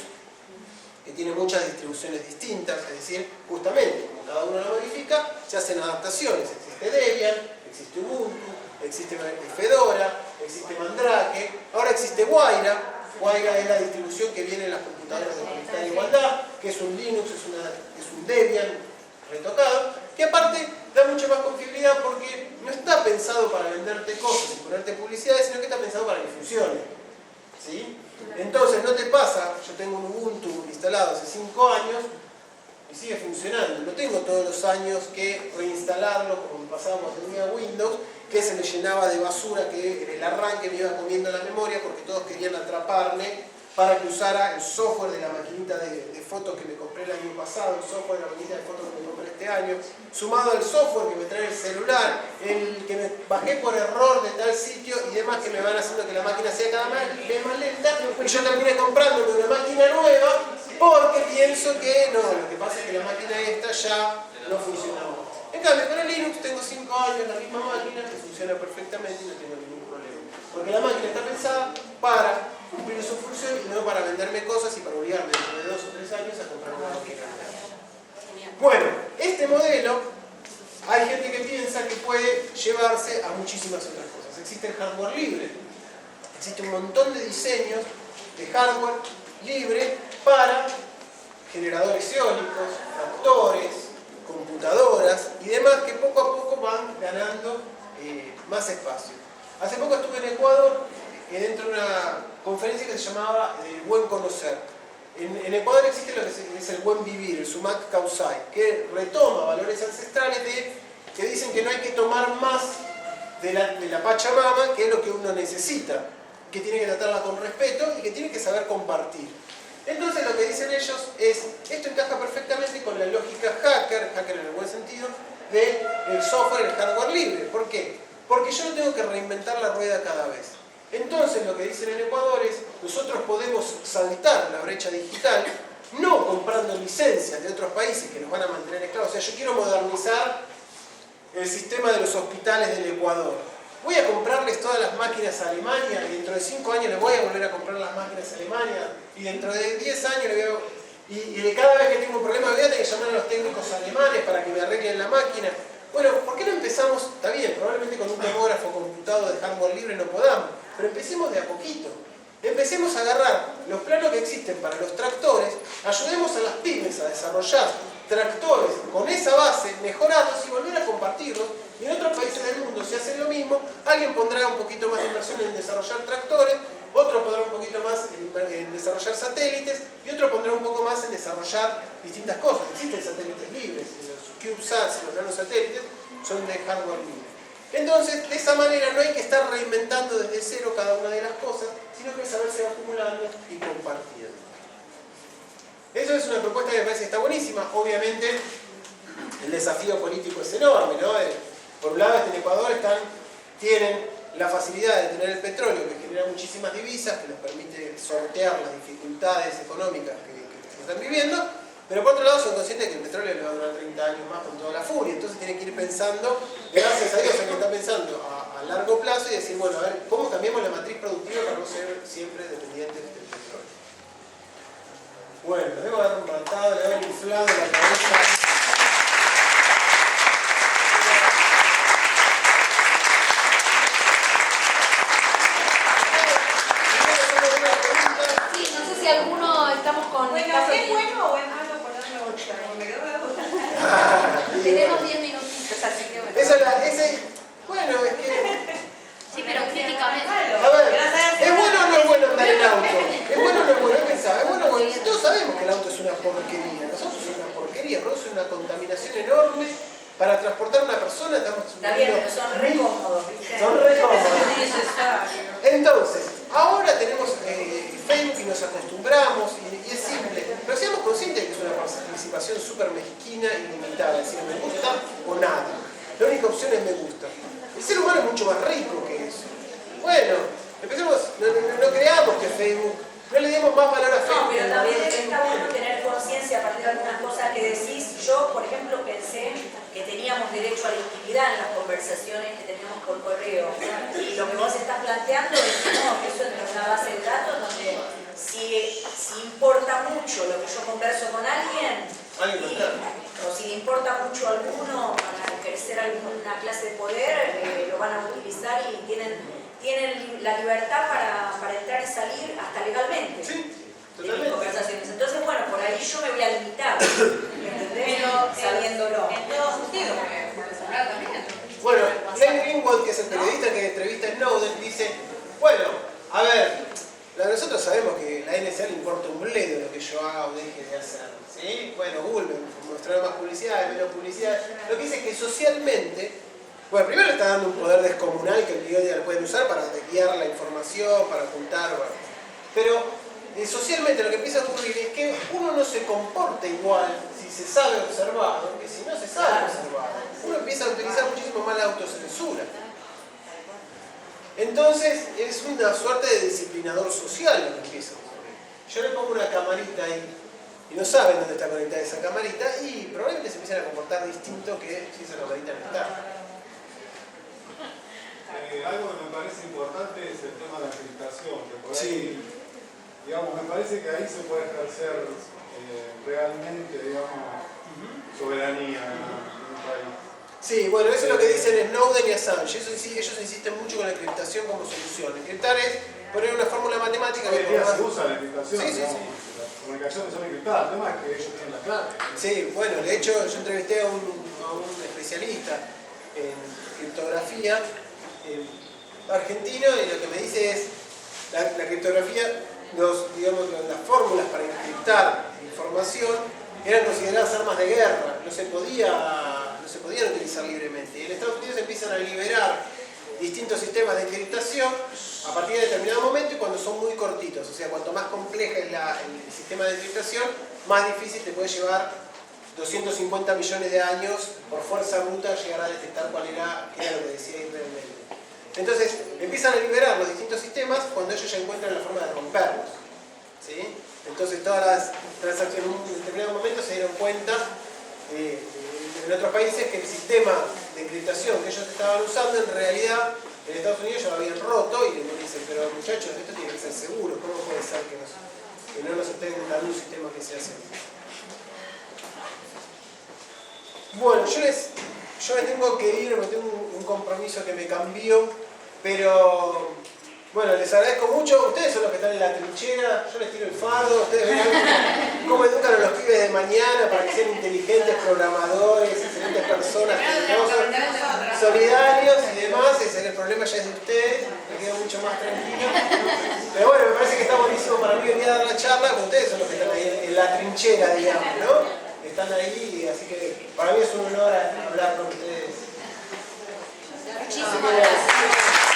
que tiene muchas distribuciones distintas, es decir, justamente, como cada uno lo modifica, se hacen adaptaciones. Existe Debian, existe Ubuntu, existe Fedora, existe Mandrake, ahora existe Wayra. Wayra es la distribución que viene en las computadoras de Libertad e Igualdad, que es un Linux, es un Debian retocado, que aparte da mucha más confiabilidad porque no está pensado para venderte cosas y ponerte publicidades, sino que está pensado para que funcione. ¿Sí? Entonces no te pasa, yo tengo un Ubuntu instalado hace 5 años y sigue funcionando. No tengo todos los años que reinstalarlo como me pasaba cuando tenía Windows, que se me llenaba de basura, que en el arranque me iba comiendo la memoria porque todos querían atraparme para que usara el software de la maquinita de fotos que me compré el año pasado, el software de la maquinita de fotos que me compré este año, sumado al software que me trae el celular, el que me bajé por error de tal sitio y demás que me van haciendo que la máquina sea cada vez más lenta, y yo terminé comprándome una máquina nueva porque pienso que no, lo que pasa es que la máquina esta ya no funciona más. En cambio, con el Linux tengo 5 años la misma máquina que funciona perfectamente y no tengo ningún problema. Porque la máquina está pensada para cumplir su función y no para venderme cosas y para obligarme dentro de 2 o 3 años a comprar una máquina. Bueno, este modelo, hay gente que piensa que puede llevarse a muchísimas otras cosas. Existe el hardware libre. Existe un montón de diseños de hardware libre para generadores eólicos, tractores, computadoras y demás que poco a poco van ganando más espacio. Hace poco estuve en Ecuador dentro de una conferencia que se llamaba El Buen Conocer. En Ecuador existe lo que es el buen vivir, el Sumac Causay, que retoma valores ancestrales que dicen que no hay que tomar más de la Pachamama, que es lo que uno necesita, que tiene que tratarla con respeto y que tiene que saber compartir. Entonces lo que dicen ellos es, esto encaja perfectamente con la lógica hacker en el buen sentido, del software y el hardware libre. ¿Por qué? Porque yo no tengo que reinventar la rueda cada vez. Entonces lo que dicen en Ecuador es, nosotros podemos saltar la brecha digital, no comprando licencias de otros países que nos van a mantener esclavos. O sea, yo quiero modernizar el sistema de los hospitales del Ecuador. Voy a comprarles todas las máquinas a Alemania y dentro de 5 años les voy a volver a comprar las máquinas a Alemania y dentro de 10 años les voy a... Y cada vez que tengo un problema voy a tener que llamar a los técnicos alemanes para que me arreglen la máquina. Bueno, ¿por qué no empezamos? Está bien, probablemente con un tomógrafo computado de hardware libre no podamos, pero empecemos de a poquito. Empecemos a agarrar los planos que existen para los tractores, ayudemos a las pymes a desarrollar tractores con esa base, mejorarlos y volver a compartirlos. Y en otros países del mundo se hace lo mismo, alguien pondrá un poquito más de inversión en desarrollar tractores, otro pondrá un poquito más en desarrollar satélites y otro pondrá un poco más en desarrollar distintas cosas. Existen satélites libres, los CubeSats, los nanosatélites son de hardware libre. Entonces, de esa manera no hay que estar reinventando desde cero cada una de las cosas, sino que saberse acumulando y compartiendo. Eso es una propuesta que me parece que está buenísima. Obviamente, el desafío político es enorme, ¿no? Por un lado, en Ecuador tienen la facilidad de tener el petróleo, que genera muchísimas divisas, que les permite sortear las dificultades económicas que están viviendo, pero por otro lado son conscientes de que el petróleo le va a durar 30 años más con toda la furia, entonces tienen que ir pensando, gracias a Dios, que está pensando a largo plazo y decir, bueno, a ver, ¿cómo cambiamos la matriz productiva para no ser siempre dependientes del petróleo? Bueno, les debo dar un ratado, le debo inflado la cabeza. Alguno estamos con Bueno, escaso ¿es tiempo. bueno o es malo ponerme otra? Me quedo la duda. Tenemos 10 minutitos, así que bueno. Bueno, es que... Sí, pero críticamente. A ver, ¿es bueno o no es bueno andar en auto? ¿Es bueno o no es bueno? ¿Es pensado? ¿Es bueno o no es bueno? Todos sabemos que el auto es una porquería. Nosotros somos una porquería, produce una contaminación enorme. Para transportar a una persona estamos... Está bien, pero son re cómodos, ¿viste? Son re cómodos. Es necesario. Entonces, ahora tenemos Facebook y nos acostumbramos y es simple. Pero seamos conscientes de que es una participación súper mezquina y limitada. Es decir, me gusta o nada. La única opción es me gusta. El ser humano es mucho más rico que eso. Bueno, empecemos, no creamos que Facebook, no le demos más valor a Facebook. No, pero también está bueno tener conciencia a partir de algunas cosas que decís. Yo, por ejemplo, pensé que teníamos derecho a la intimidad en las conversaciones que teníamos por correo. Y lo que vos estás planteando es que no, que eso es una base de datos donde si importa mucho lo que yo converso con alguien, o si le importa mucho a alguno para ejercer alguna clase de poder, lo van a utilizar y tienen la libertad para entrar y salir hasta legalmente. Sí, en mis conversaciones. Entonces, bueno, por ahí yo me voy a limitar, ¿entendés? Sabiéndolo. En todo sentido, porque hablar también. Bueno, Glenn Greenwald, que es el periodista que entrevista a Snowden, dice, bueno, a ver, nosotros sabemos que la NSA le importa un bledo lo que yo haga o deje de hacer, ¿sí? Bueno, Google me mostrará más publicidad, menos publicidad. Lo que dice es que socialmente, bueno, primero le está dando un poder descomunal que el día de hoy lo pueden usar para desviar la información, para ocultar, bueno. Pero socialmente lo que empieza a ocurrir es que uno no se comporta igual si se sabe observado que si no se sabe observado. Uno empieza a utilizar muchísimo más la autocensura. Entonces es una suerte de disciplinador social lo que empieza a ocurrir. Yo le pongo una camarita ahí y no saben dónde está conectada esa camarita y probablemente se empiezan a comportar distinto que si esa camarita no está. Algo que me parece importante es el tema de la encriptación, que por ahí, Sí. digamos, me parece que ahí se puede ejercer realmente, digamos, soberanía en un país. Sí, bueno, eso es lo que dicen Snowden y Assange. Ellos insisten mucho con la encriptación como solución. Encriptar es poner una fórmula matemática Hoy que en día se usa la encriptación, Sí, sí, digamos, sí. las comunicaciones son encriptadas, el tema es que ellos tienen la clave. Sí, bueno, de hecho yo entrevisté a un especialista en criptografía argentino y lo que me dice es la criptografía, las fórmulas para encriptar información eran consideradas armas de guerra, no se podían utilizar libremente. Y en Estados Unidos empiezan a liberar distintos sistemas de encriptación a partir de determinado momento y cuando son muy cortitos, o sea, cuanto más compleja es el sistema de encriptación, más difícil te puede llevar 250 millones de años por fuerza bruta llegar a detectar qué era lo que decía ahí realmente. Entonces empiezan a liberar los distintos sistemas cuando ellos ya encuentran la forma de romperlos, ¿sí? Entonces todas las transacciones en un determinado momento se dieron cuenta en otros países que el sistema de encriptación que ellos estaban usando en realidad en Estados Unidos ya lo habían roto y les dicen, pero muchachos, esto tiene que ser seguro, ¿cómo puede ser que no nos estén dando un sistema que sea seguro? Bueno, yo me tengo que ir, me tengo un compromiso que me cambió, pero bueno, les agradezco mucho. Ustedes son los que están en la trinchera, yo les tiro el fardo, ustedes verán cómo educan a los pibes de mañana para que sean inteligentes, programadores, excelentes personas, generosos, solidarios y demás. El problema ya es de ustedes, me quedo mucho más tranquilo. Pero bueno, me parece que está buenísimo para mí venir a dar la charla, porque ustedes son los que están ahí en la trinchera, digamos, ¿no? Están ahí, así que para mí es un honor hablar con ustedes. Muchísimas gracias.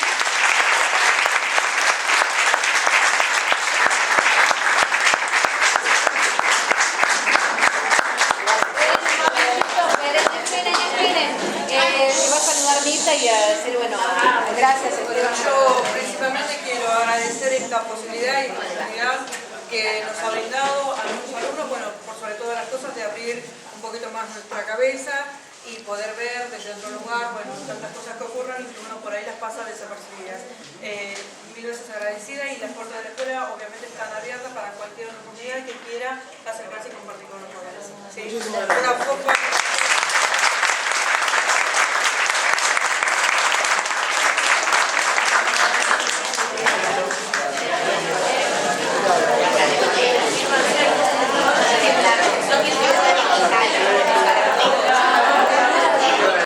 Yo principalmente quiero agradecer esta posibilidad y oportunidad que nos ha brindado a nuestros alumnos, bueno, por sobre todas las cosas, de abrir un poquito más nuestra cabeza y poder ver desde otro lugar, bueno, tantas cosas que ocurren y que uno por ahí las pasa desapercibidas. Mil veces agradecida, y las puertas de la escuela obviamente están abiertas para cualquier otra comunidad que quiera acercarse y compartir con nosotros. Sí, una forma